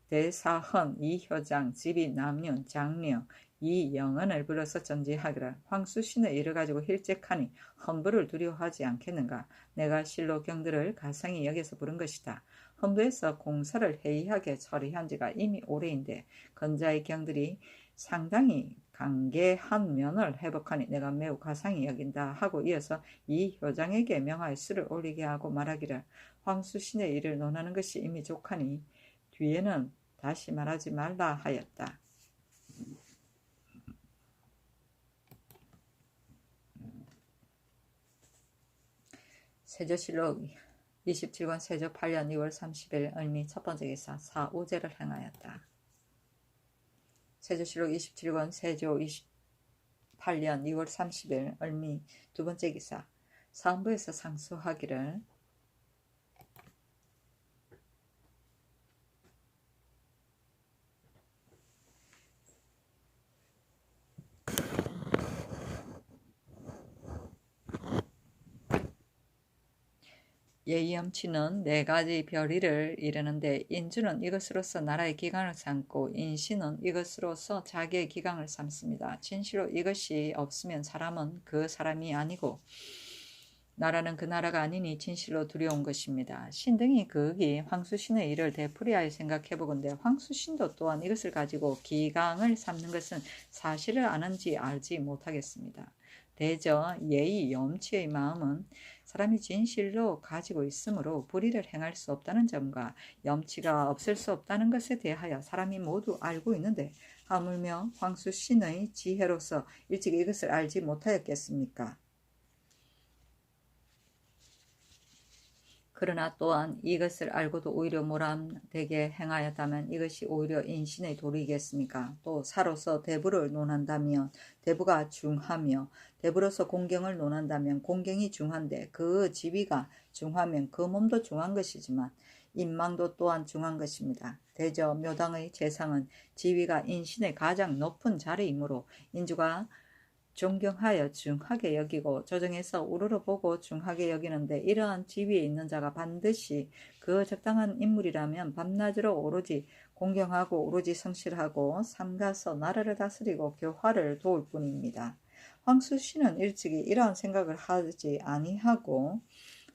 대사헌 이효장 집이 남윤 장령 이영은을 불러서 전지하기를 황수신의 일을 가지고 힐책하니 헌부를 두려워하지 않겠는가. 내가 실로 경들을 가상히 여기서 부른 것이다. 헌부에서 공사를 해이하게 처리한 지가 이미 오래인데 건자의 경들이 상당히 강개한 면을 회복하니 내가 매우 가상히 여긴다 하고 이어서 이 효장에게 명하여 술을 올리게 하고 말하기를 황수신의 일을 논하는 것이 이미 족하니 뒤에는 다시 말하지 말라 하였다. 세조실록 27권 세조 8년 2월 30일 을미 첫 번째 기사 사오제를 행하였다. 세조실록 27권 세조 28년 2월 30일 을미 두 번째 기사 사헌부에서 상수하기를 예의엄치는 4가지 별의를 이르는데 인주는 이것으로서 나라의 기강을 삼고 인신은 이것으로서 자기의 기강을 삼습니다. 진실로 이것이 없으면 사람은 그 사람이 아니고 나라는 그 나라가 아니니 진실로 두려운 것입니다. 신등이 그윽이 황수신의 일을 되풀이하여 생각해보건대 황수신도 또한 이것을 가지고 기강을 삼는 것은 사실을 아는지 알지 못하겠습니다. 대저 예의 염치의 마음은 사람이 진실로 가지고 있으므로 불의를 행할 수 없다는 점과 염치가 없을 수 없다는 것에 대하여 사람이 모두 알고 있는데 하물며 황수신의 지혜로서 일찍 이것을 알지 못하였겠습니까? 그러나 또한 이것을 알고도 오히려 모람되게 행하였다면 이것이 오히려 인신의 도리이겠습니까? 또 사로서 대부를 논한다면 대부가 중하며 대부로서 공경을 논한다면 공경이 중한데 그 지위가 중하면 그 몸도 중한 것이지만 인망도 또한 중한 것입니다. 대저 묘당의 재상은 지위가 인신의 가장 높은 자리이므로 인주가 존경하여 중하게 여기고 조정해서 우러러보고 중하게 여기는데 이러한 지위에 있는 자가 반드시 그 적당한 인물이라면 밤낮으로 오로지 공경하고 오로지 성실하고 삼가서 나라를 다스리고 교화를 도울 뿐입니다. 황수신은 일찍이 이러한 생각을 하지 아니하고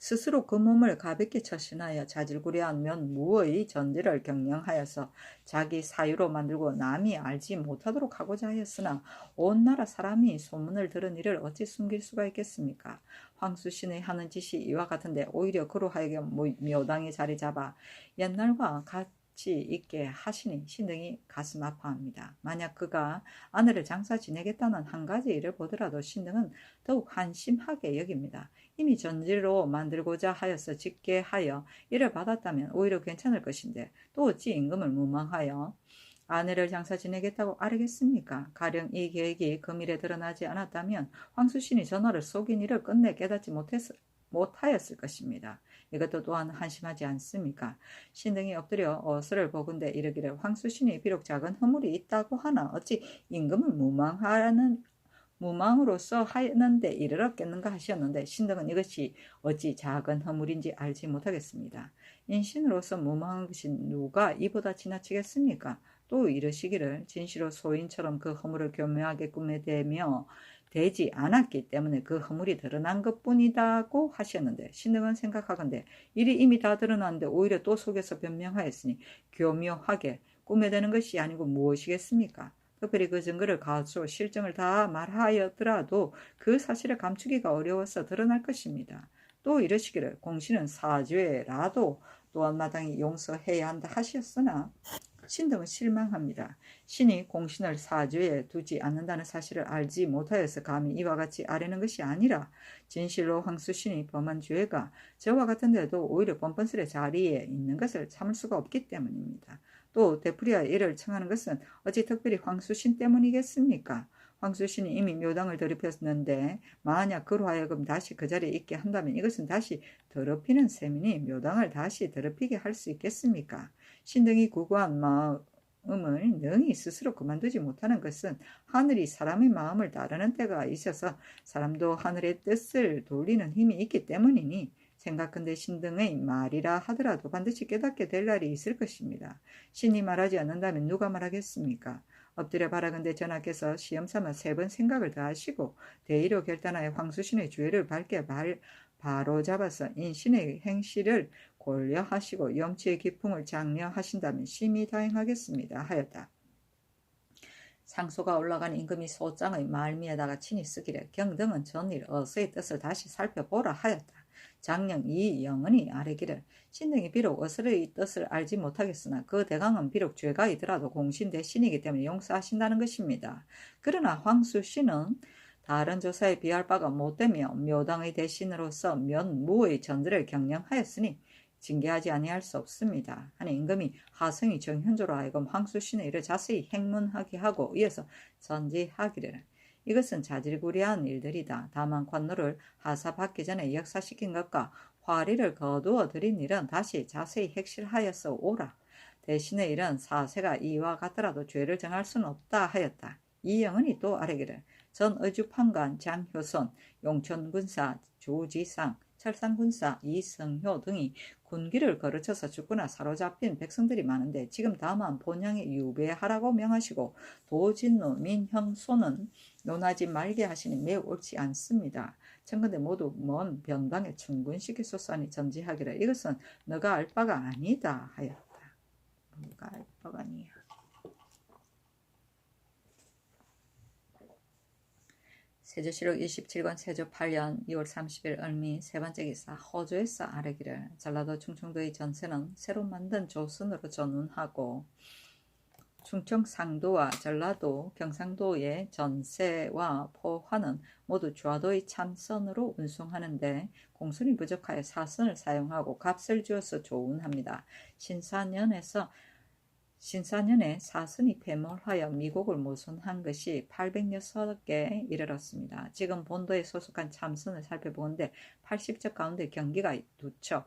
스스로 그 몸을 가볍게 처신하여 자질구레한 면무의 전제를 경영하여서 자기 사유로 만들고 남이 알지 못하도록 하고자 하였으나 온 나라 사람이 소문을 들은 일을 어찌 숨길 수가 있겠습니까? 황수신의 하는 짓이 이와 같은데 오히려 그로 하여금 묘당에 자리 잡아 옛날과 있게 하시니 신등이 가슴 아파합니다. 만약 그가 아내를 장사 지내겠다는 한 가지 일을 보더라도 신등은 더욱 한심하게 여깁니다. 이미 전지로 만들고자 하여서 짓게 하여 일을 받았다면 오히려 괜찮을 것인데 또 어찌 임금을 무망하여 아내를 장사 지내겠다고 아뢰겠습니까? 가령 이 계획이 금일에 드러나지 않았다면 황수신이 전하를 속인 일을 끝내 깨닫지 못하였을 것입니다. 이것도 또한 한심하지 않습니까? 신등이 엎드려 어스를 보건대 이르기를 황수신이 비록 작은 허물이 있다고 하나 어찌 임금을 무망으로서 하는데 이르렀겠는가 하셨는데 신등은 이것이 어찌 작은 허물인지 알지 못하겠습니다. 인신으로서 무망한 것이 누가 이보다 지나치겠습니까? 또 이르시기를 진시로 소인처럼 그 허물을 교묘하게 꾸며대며 되지 않았기 때문에 그 허물이 드러난 것뿐이다고 하셨는데 신등은 생각하건대 일이 이미 다 드러났는데 오히려 또 속여서 변명하였으니 교묘하게 꾸며대는 것이 아니고 무엇이겠습니까? 특별히 그 증거를 가지고 실정을 다 말하여더라도 그 사실을 감추기가 어려워서 드러날 것입니다. 또 이러시기를 공신은 사죄라도 또한 마땅히 용서해야 한다 하셨으나 신등은 실망합니다. 신이 공신을 사죄에 두지 않는다는 사실을 알지 못하여서 감히 이와 같이 아뢰는 것이 아니라 진실로 황수신이 범한 죄가 저와 같은데도 오히려 뻔뻔스레 자리에 있는 것을 참을 수가 없기 때문입니다. 또 되풀이하여 이를 청하는 것은 어찌 특별히 황수신 때문이겠습니까? 황수신이 이미 묘당을 더럽혔는데 만약 그로 하여금 다시 그 자리에 있게 한다면 이것은 다시 더럽히는 셈이니 묘당을 다시 더럽히게 할 수 있겠습니까? 신등이 구구한 마음을 능히 스스로 그만두지 못하는 것은 하늘이 사람의 마음을 따르는 때가 있어서 사람도 하늘의 뜻을 돌리는 힘이 있기 때문이니 생각컨대 신등의 말이라 하더라도 반드시 깨닫게 될 날이 있을 것입니다. 신이 말하지 않는다면 누가 말하겠습니까? 엎드려 바라건대 전하께서 시험삼아 3번 생각을 다하시고 대의로 결단하여 황수신의 죄를 밝게 바로잡아서 인신의 행실을 고려하시고 염치의 기풍을 장려하신다면 심히 다행하겠습니다 하였다. 상소가 올라간 임금이 소장의 말미에다가 친히 쓰기를 경등은 전일 어서의 뜻을 다시 살펴보라 하였다. 장령 이영은이 아뢰기를 신등이 비록 어서의 뜻을 알지 못하겠으나 그 대강은 비록 죄가 있더라도 공신 대신이기 때문에 용서하신다는 것입니다. 그러나 황수씨는 다른 조사에 비할 바가 못되며 묘당의 대신으로서 면무의 전들을 경영하였으니 징계하지 아니할 수 없습니다. 하는 임금이 하성이 정현조로 하여금 황수신의 일을 자세히 행문하게 하고 이어서 전지하기를 이것은 자질구레한 일들이다. 다만 관노를 하사받기 전에 역사시킨 것과 화리를 거두어 들인 일은 다시 자세히 핵실하여서 오라. 대신의 일은 사세가 이와 같더라도 죄를 정할 수는 없다 하였다. 이영은이 또 아뢰기를 전 의주판관 장효선, 용천군사 조지상, 철산군사 이성효 등이 군기를 거르쳐서 죽거나 사로잡힌 백성들이 많은데 지금 다만 본향에 유배하라고 명하시고 도진노 민형소는 논하지 말게 하시니 매우 옳지 않습니다. 청근대 모두 먼 변방에 충군시키소서 하니 전지하기를 이것은 너가 알 바가 아니다 하였다. 너가 알 바가 아니야. 세조실록 27권 세조 8년 6월 30일 을미 세 번째 기사 허조에서 아뢰기를 전라도 충청도의 전세는 새로 만든 조선으로 전운하고 충청 상도와 전라도 경상도의 전세와 포화는 모두 좌도의 참선으로 운송하는데 공순이 부족하여 사선을 사용하고 값을 주어서 조운합니다. 신사년에 사선이 폐몰하여 미국을 모선한 것이 806개 이르렀습니다. 지금 본도에 소속한 참선을 살펴보는데 80척 가운데 경기가 2척,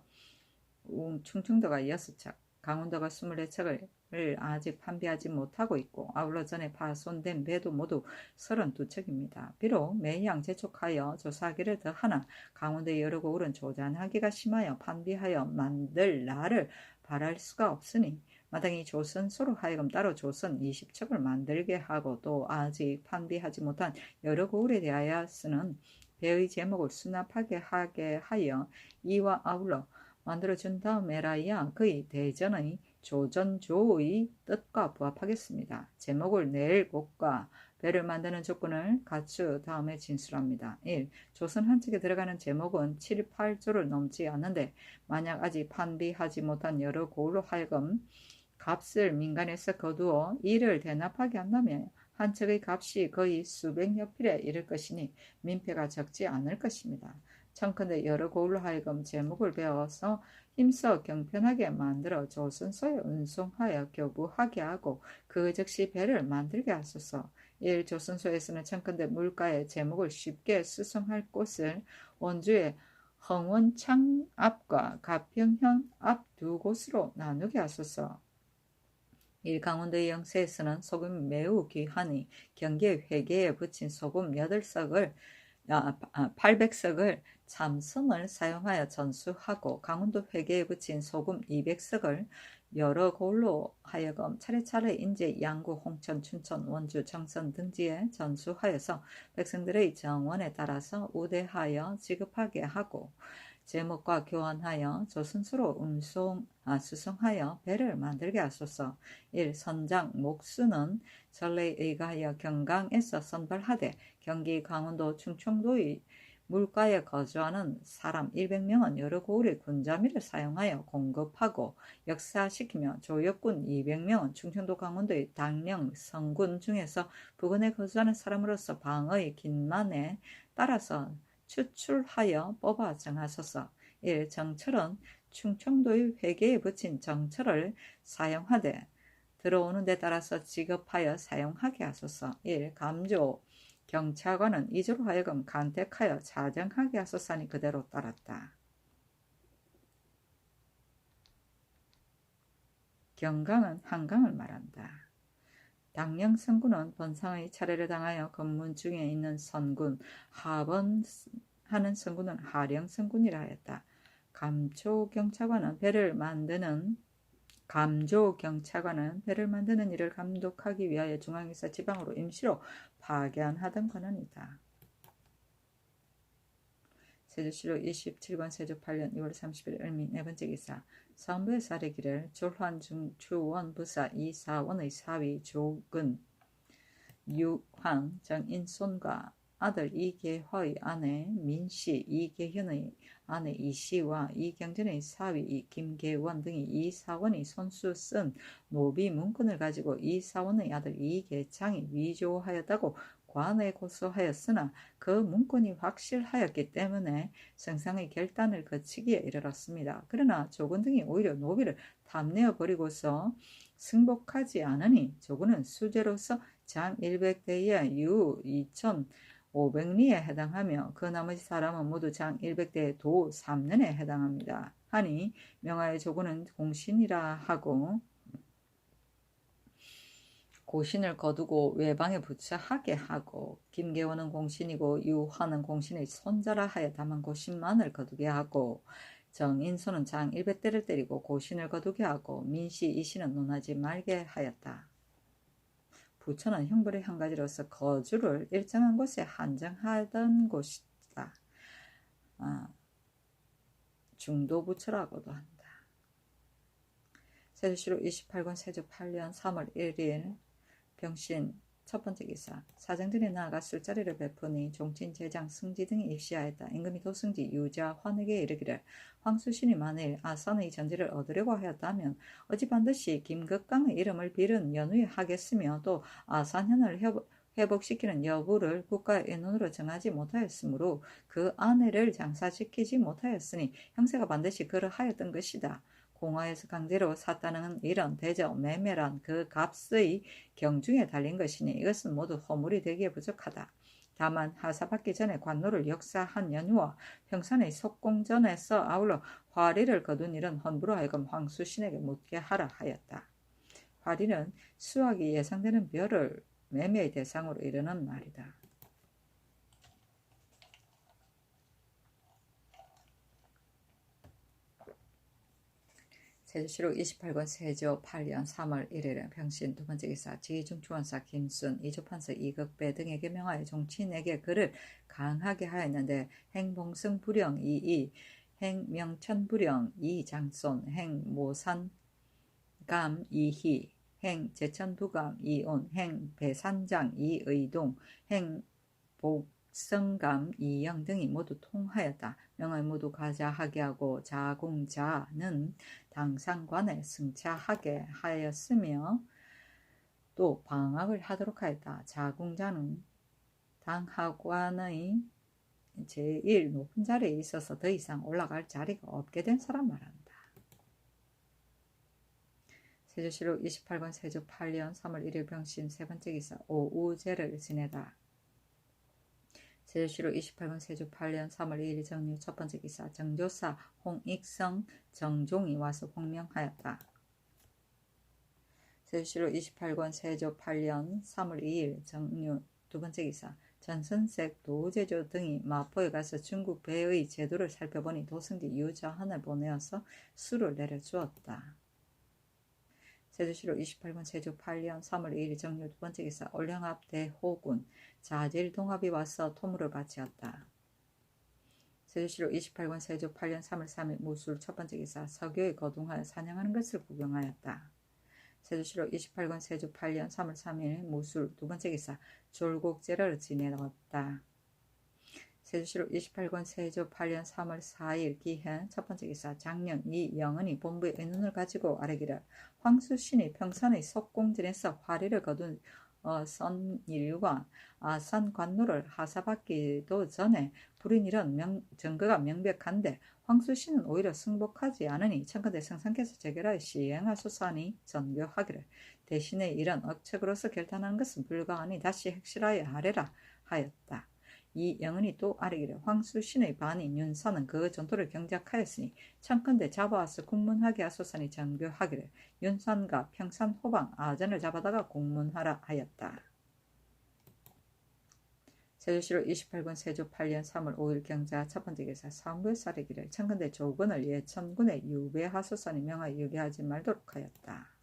충청도가 6척, 강원도가 24척을 아직 판비하지 못하고 있고 아울러 전에 파손된 배도 모두 32척입니다. 비록 매양 재촉하여 조사하기를 더하나 강원도의 여러 고을은 조잔하기가 심하여 판비하여 만들 날을 바랄 수가 없으니 마땅히 조선소로 하여금 따로 조선 20척을 만들게 하고 또 아직 판비하지 못한 여러 고을에 대하여서는 배의 제목을 수납하게 하게 하여 이와 아울러 만들어준 다음에라야 그의 대전의 조전조의 뜻과 부합하겠습니다. 제목을 낼 곳과 배를 만드는 조건을 갖추 다음에 진술합니다. 1. 조선 한 척에 들어가는 제목은 7, 8조를 넘지 않는데 만약 아직 판비하지 못한 여러 고을로 하여금 값을 민간에서 거두어 이를 대납하게 한다면 한 척의 값이 거의 수백 여필에 이를 것이니 민폐가 적지 않을 것입니다. 청컨대 여러 고을로 하여금 제목을 배워서 힘써 경편하게 만들어 조선소에 운송하여 교부하게 하고 그 즉시 배를 만들게 하소서. 일 조선소에서는 청컨대 물가에 제목을 쉽게 수송할 곳을 원주의 흥원창 앞과 가평현 앞 두 곳으로 나누게 하소서. 일 강원도의 영세에서는 소금이 매우 귀하니 경기의 회계에 붙인 소금 800석을 참선을 사용하여 전수하고 강원도 회계에 붙인 소금 200석을 여러 고을로 하여금 차례차례 인제, 양구, 홍천, 춘천, 원주, 정선 등지에 전수하여서 백성들의 정원에 따라서 우대하여 지급하게 하고 제목과 교환하여 조선소로 수송하여 배를 만들게 하소서. 1. 선장 목수는 전례에 의하여 경강에서 선발하되 경기, 강원도, 충청도의 물가에 거주하는 사람 100명은 여러 고을의 군자미를 사용하여 공급하고 역사시키며 조역군 200명은 충청도, 강원도의 당령, 성군 중에서 부근에 거주하는 사람으로서 방의 긴만에 따라서 추출하여 뽑아 정하소서. 1. 정철은 충청도의 회계에 붙인 정철을 사용하되 들어오는 데 따라서 지급하여 사용하게 하소서. 1. 감조 경찰관은 이조로 하여금 간택하여 자정하게 하소서니 그대로 따랐다. 경강은 한강을 말한다. 당령 선군은 번상의 차례를 당하여 검문 중에 있는 선군, 하번하는 선군은 하령 선군이라 하였다. 감조 경찰관은 배를 만드는 일을 감독하기 위하여 중앙에서 지방으로 임시로 파견하던 관원이다. 세조실록 27권 세조 8년 2월 30일 을미 네 번째 기사. 성부의 사례기를 졸환중 추원 부사 이사원의 사위 조근 유황 정인손과 아들 이계화의 아내 민씨, 이계현의 아내 이씨와 이경전의 사위 김계원 등이 이사원이 손수 쓴 노비 문건을 가지고 이사원의 아들 이계창이 위조하였다고 관에 고소하였으나 그 문건이 확실하였기 때문에 성상의 결단을 거치기에 이르렀습니다. 그러나 조근 등이 오히려 노비를 탐내어 버리고서 승복하지 않으니 조근은 수재로서 장 100대에 유 2500리에 해당하며 그 나머지 사람은 모두 장 100대의 도 3년에 해당합니다. 하니 명하의 조근은 공신이라 하고 고신을 거두고 외방에 부처하게 하고 김계원은 공신이고 유화는 공신의 손자라 하여 다만 고신만을 거두게 하고 정인손은 장 100대를 때리고 고신을 거두게 하고 민씨 이씨는 논하지 말게 하였다. 부처는 형벌의 한 가지로서 거주를 일정한 곳에 한정하던 곳이다. 중도부처라고도 한다. 세조실록 28권 세조 8년 3월 1일 병신 첫 번째 기사. 사정들이 나아가 술자리를 베푸니 종친, 제장, 승지 등이 입시하였다. 임금이 도승지, 유자, 환에게 이르기를 황수신이 만일 아산의 전지를 얻으려고 하였다면 어찌 반드시 김극강의 이름을 빌은 연후에 하겠으며 또 아산현을 회복시키는 여부를 국가의 의논으로 정하지 못하였으므로 그 아내를 장사시키지 못하였으니 형세가 반드시 그러하였던 것이다. 공화에서 강제로 샀다는 일은 대저 매매란 그 값의 경중에 달린 것이니 이것은 모두 허물이 되기에 부족하다. 다만 하사받기 전에 관노를 역사한 연유와 평산의 속공전에서 아울러 화리를 거둔 일은 헌부로 하여금 황수신에게 묻게 하라 하였다. 화리는 수확이 예상되는 벼를 매매의 대상으로 이르는 말이다. 세조실록 28권 세조 8년 3월 1일에 병신 두 번째 기사. 지중추원사 김순, 이조판서 이극배 등에게 명하여 종친에게 그를 강하게 하였는데 행봉승불영 이이, 행명천불영 이장손, 행모산감 이희, 행제천부감 이온, 행배산장 이의동, 행복성감 이영 등이 모두 통하였다. 명하여 모두 가자하게 하고 자공자는 당상관을 승차하게 하였으며 또 방학을 하도록 하였다. 자공자는 당하관의 제일 높은 자리에 있어서 더 이상 올라갈 자리가 없게 된 사람 말한다. 세조실록 28권 세조 8년 3월 1일 병신 세 번째 기사 오우제를 지내다. 세조실록 28권 세조 8년 3월 2일 정유 첫 번째 기사 정조사 홍익성 정종이 와서 홍명하였다. 세조실록 28권 세조 8년 3월 2일 정유 두 번째 기사 전선색 도제조 등이 마포에 가서 중국 배의 제도를 살펴보니 도승지 유저한을 보내어서 수를 내려주었다. 세조실록 28권 세조 8년 3월 2일 정유 두 번째 기사 올영합 대호군 자질 동합이 와서 토물을 바치었다. 세조실록 28권 세조 8년 3월 3일 무술 첫 번째 기사 서교에 거둥하여 사냥하는 것을 구경하였다. 세조실록 28권 세조 8년 3월 3일 무술 두 번째 기사 졸곡제를 지내었다. 세조실록 28권 세조 8년 3월 4일 기해 첫 번째 기사 장년 이영은이 본부의 의논을 가지고 아뢰기를 황수신이 평산의 석공전에서 화리를 거둔 선일과 아산 관노를 하사받기도 전에 불인 이런 증거가 명백한데 황수신은 오히려 승복하지 않으니 청컨대 성상께서 재결하여 시행하소서하니 전교하기를 대신에 이런 억측으로서 결단하는 것은 불가하니 다시 핵실하여 하래라 하였다. 이 영은이 또 아뢰기를 황수신의 반인 윤선은 그 전토를 경작하였으니 청컨대 잡아와서 국문하게 하소서니 전교하기를 윤선과 평산 호방 아전을 잡아다가 국문하라 하였다. 세조실록 28권 세조 8년 3월 5일 경자 첫 번째 기사 사무에서 아뢰기를 청컨대 조건을 예천군에 유배하소서니 명하여 유배하지 말도록 하였다.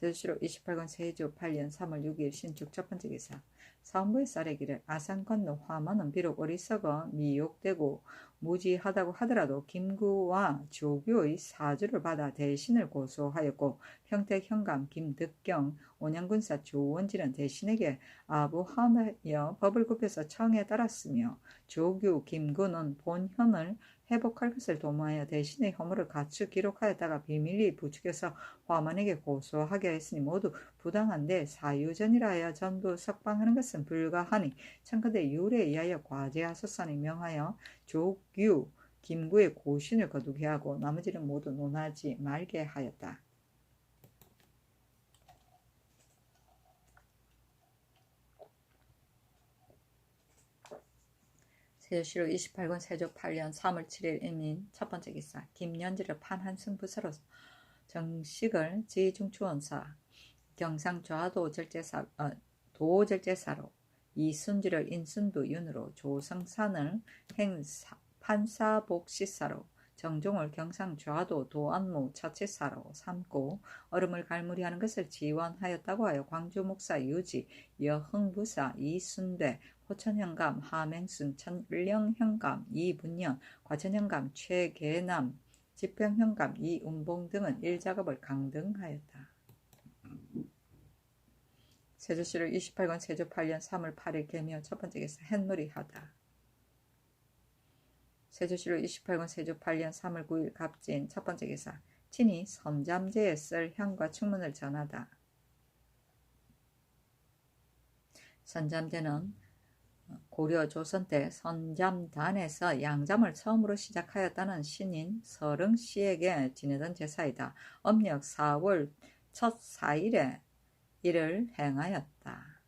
세조실록 28권 세조 8년 3월 6일 신축 첫 번째 기사 사원부의 쌀의기를 아산관노 화만은 비록 어리석어 미혹되고 무지하다고 하더라도 김구와 조규의 사주를 받아 대신을 고소하였고 평택현감 김득경 온양군사 조원진은 대신에게 아부하여 법을 굽혀서 청에 따랐으며 조규 김구는 본현을 회복할 것을 도모하여 대신의 허물을 갖추 기록하였다가 비밀리 부추겨서 화만에게 고소하게 했으니 모두 부당한데 사유전이라 하여 전부 석방하는 것은 불가하니 청컨대 율에 의하여 과제하소서니 명하여 조규 김구의 고신을 거두게 하고 나머지는 모두 논하지 말게 하였다. 세조실록 28권 세조 8년 3월 7일 인민 첫 번째 기사 김연지를 판한승 부사로 정식을 지중추원사 경상좌도 도절제사로 이순지를 인순부윤으로 조성산을 판사복시사로 정종을 경상좌도 도안무 처치사로 삼고 얼음을 갈무리하는 것을 지원하였다고 하여 광주목사 유지 여흥부사 이순대 호천현감 하맹순 천령현감 이분연 과천현감 최계남 집병현감 이운봉 등은 일작업을 강등하였다. 세조실록 28권 세조 8년 3월 8일 개묘 첫 번째 기사 햇놀이하다. 세조실록 28권 세조 8년 3월 9일 갑진 첫 번째 기사 친히 선잠제에 쓸 향과 충문을 전하다. 선잠제는 고려 조선 때 선잠단에서 양잠을 처음으로 시작하였다는 신인 서릉씨에게 지내던 제사이다. âm 력 4월 첫 4일에 이를 행하였다.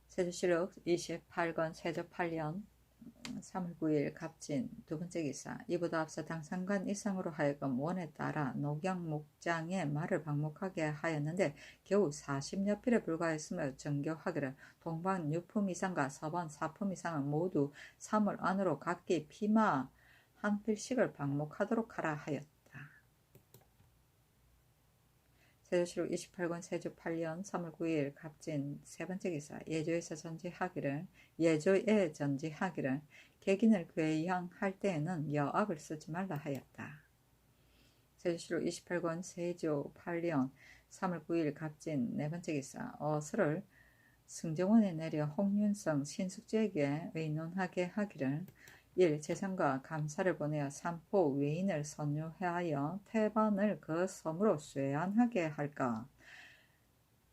세조실록 28권 세조 8년 3월 9일 갑진 두 번째 기사 이보다 앞서 당상관 이상으로 하여금 원에 따라 녹양목장의 말을 방목하게 하였는데 겨우 40여필에 불과했으며 정교하기를 동방 6품 이상과 서번 4품 이상은 모두 3월 안으로 각기 피마 한 필씩을 방목하도록 하라 하였다. 세조실록 28권 세조 8년 3월 9일 갑진 세 번째 기사 예조에 전지하기를 객인을 궤양할 때에는 여악을 쓰지 말라 하였다. 세조실록 28권 세조 8년 3월 9일 갑진 네 번째 기사 어설을 승정원에 내려 홍윤성, 신숙주에게 의논하게 하기를 1. 재산과 감사를 보내어 삼포 외인을 선유하여 태반을 그 섬으로 쇠안하게 할까.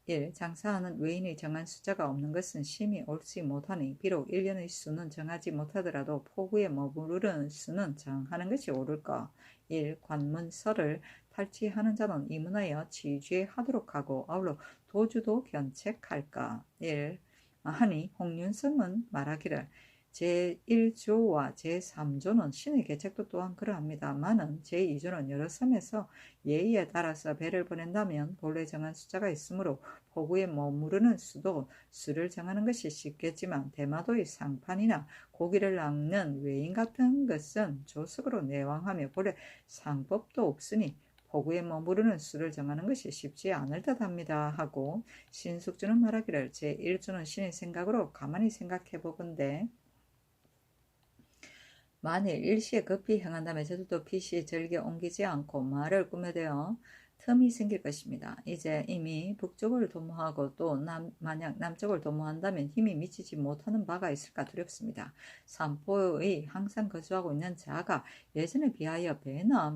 1. 장사하는 외인의 정한 숫자가 없는 것은 심히 옳지 못하니 비록 1년의 수는 정하지 못하더라도 포구에 머무르는 수는 정하는 것이 옳을까. 1. 관문서를 탈취하는 자는 이문하여 취죄하도록 하고 아울러 도주도 견책할까. 1. 하니 홍윤성은 말하기를 제1조와 제3조는 신의 계책도 또한 그러합니다마는 제2조는 여러 섬에서 예의에 따라서 배를 보낸다면 본래 정한 숫자가 있으므로 포구에 머무르는 수도 수를 정하는 것이 쉽겠지만 대마도의 상판이나 고기를 낚는 외인 같은 것은 조석으로 내왕하며 본래 상법도 없으니 포구에 머무르는 수를 정하는 것이 쉽지 않을 듯합니다 하고 신숙주는 말하기를 제1조는 신의 생각으로 가만히 생각해 보건대 만일 일시에 급히 행한다면 저들도 필시에 절개 옮기지 않고 말을 꾸며대어 틈이 생길 것입니다. 이제 이미 북쪽을 도모하고 또 만약 남쪽을 도모한다면 힘이 미치지 못하는 바가 있을까 두렵습니다. 삼포의 항상 거주하고 있는 자가 예전에 비하여 배나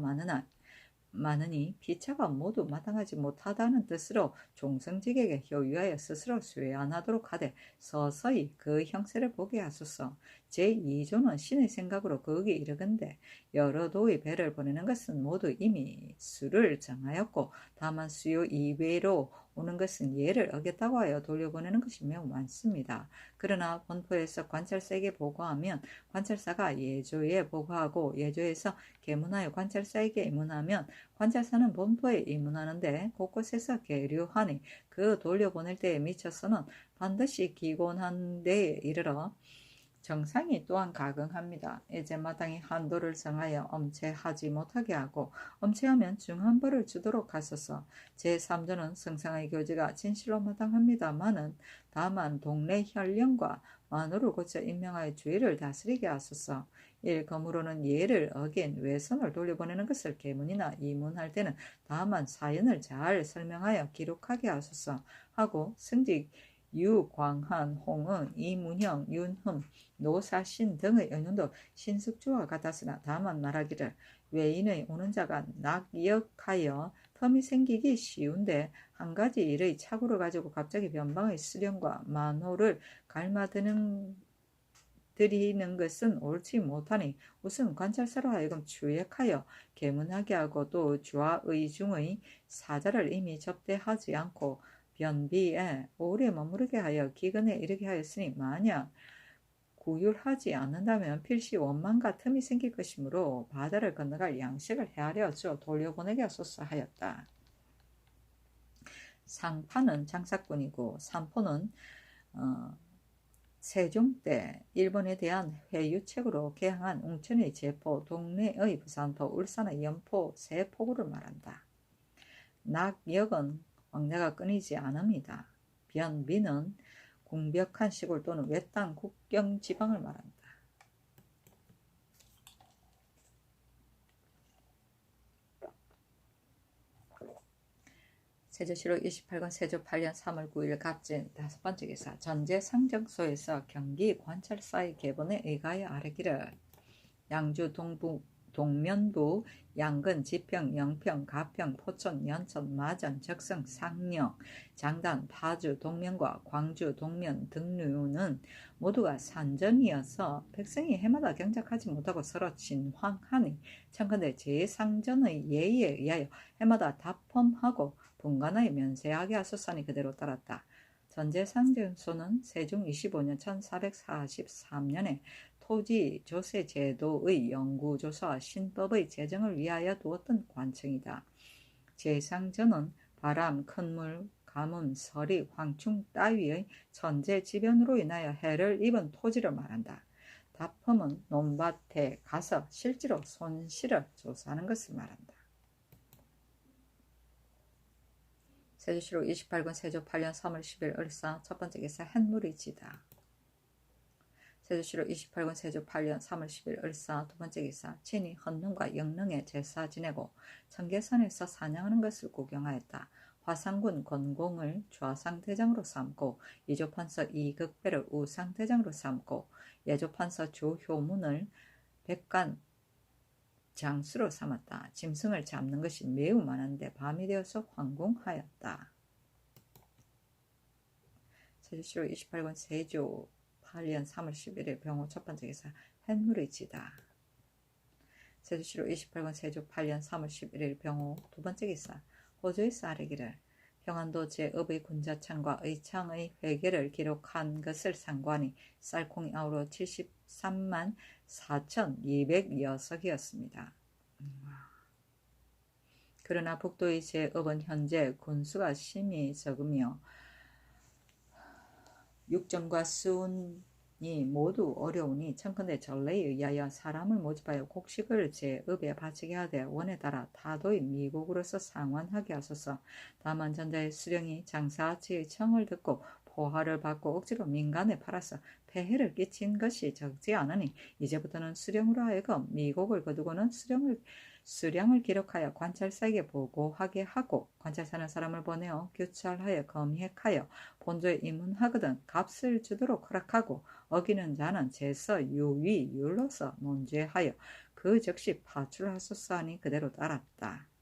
많으니 피차가 모두 마땅하지 못하다는 뜻으로 종성직에게 효유하여 스스로 쇠안하도록 하되 서서히 그 형세를 보게 하소서. 제2조는 신의 생각으로 거기 이르건대 여러 도의 배를 보내는 것은 모두 이미 수를 정하였고 다만 수요 이외로 오는 것은 예를 어겼다고 하여 돌려보내는 것이 매우 많습니다. 그러나 본포에서 관찰사에게 보고하면 관찰사가 예조에 보고하고 예조에서 계문하여 관찰사에게 입문하면 관찰사는 본포에 입문하는데 곳곳에서 계류하니 그 돌려보낼 때에 미쳐서는 반드시 기곤한 데에 이르러 정상이 또한 가긍합니다. 이제 마땅히 한도를 정하여 엄체하지 못하게 하고 엄체하면 중한 벌을 주도록 하소서. 제3조는 성상의 교제가 진실로 마땅합니다마는 다만 동네 현령과 만호를 고쳐 임명하여 주의를 다스리게 하소서. 1. 검으로는 예를 어긴 외선을 돌려보내는 것을 계문이나 이문할 때는 다만 사연을 잘 설명하여 기록하게 하소서 하고 승직 유광한, 홍은, 이문형, 윤흠, 노사신 등의 의논도 신숙주와 같았으나 다만 말하기를 외인의 오는 자가 낙역하여 텀이 생기기 쉬운데 한 가지 일의 착오를 가지고 갑자기 변방의 수령과 만호를 갈마드는 드리는 것은 옳지 못하니 우선 관찰사로 하여금 추액하여 계문하게 하고 또 주하의중의 사자를 이미 접대하지 않고 변비에 오래 머무르게 하여 기근에 이르게 하였으니 만약 구휼하지 않는다면 필시 원망과 틈이 생길 것이므로 바다를 건너갈 양식을 헤아려 줘 돌려보내게 하소서 하였다. 상파는 장사꾼이고 삼포는 세종 때 일본에 대한 회유책으로 개항한 웅천의 제포, 동래의 부산포, 울산의 연포, 세 포구를 말한다. 낙역은 왕래가 끊이지 않습니다. 변비는 궁벽한 시골 또는 외땅 국경 지방을 말한다. 세조실록 28권 세조 8년 3월 9일 갑진 5번째 기사 전제 상정소에서 경기 관찰사의 계본에 의가에 아뢰기를 양주 동면부, 양근, 지평, 영평, 가평, 포천, 연천, 마전, 적성, 상령, 장단, 파주, 동면과 광주, 동면, 등류는 모두가 산전이어서 백성이 해마다 경작하지 못하고 서로 진황하니 청컨대 제3전의 예의에 의하여 해마다 답펌하고 분간하여 면세하게 하소서니 그대로 따랐다. 전제상정소는 세종 25년 1443년에 토지 조세 제도의 연구조사와 신법의 제정을 위하여 두었던 관청이다. 제상전은 바람, 큰물, 가뭄, 서리, 황충 따위의 천재지변으로 인하여 해를 입은 토지를 말한다. 답펌은 논밭에 가서 실제로 손실을 조사하는 것을 말한다. 세조실록 28권 세조 8년 3월 10일 을사 첫번째 기사 햇물이 지다. 세조실록 28권 세조 8년 3월 10일 을사 두번째 기사 친히 헌능과 영능에 제사 지내고 청계산에서 사냥하는 것을 구경하였다. 화상군 권공을 좌상대장으로 삼고 이조판서 이극배를 우상대장으로 삼고 예조판서 조효문을 백관 장수로 삼았다. 짐승을 잡는 것이 매우 많은데 밤이 되어서 황공하였다. 세조실록 28권 세조 8년 3월 11일 병호 첫 번째 기사 햇무리지다. 세조실록 28권 세조 8년 3월 11일 병호 두 번째 기사 호조에서 아뢰기를 평안도 제읍의 군자창과 의창의 회계를 기록한 것을 상관이 쌀콩이 아우러 73만 4,200여석이었습니다. 그러나 북도의 제읍은 현재 군수가 심히 적으며 육정과 수운이 모두 어려우니 청컨대 전례에 의하여 사람을 모집하여 곡식을 제읍에 바치게 하되 원에 따라 타도의 미국으로서 상환하게 하소서. 다만 전자의 수령이 장사치의 청을 듣고 포화를 받고 억지로 민간에 팔아서 폐해를 끼친 것이 적지 않으니 이제부터는 수령으로 하여금 미국을 거두고는 수량을 기록하여 관찰사에게 보고하게 하고 관찰사는 사람을 보내어 교찰하여 검획하여 본조에 입문하거든 값을 주도록 허락하고 어기는 자는 제서 유위율로서 논죄하여 그 즉시 파출하소서 하니 그대로 따랐다.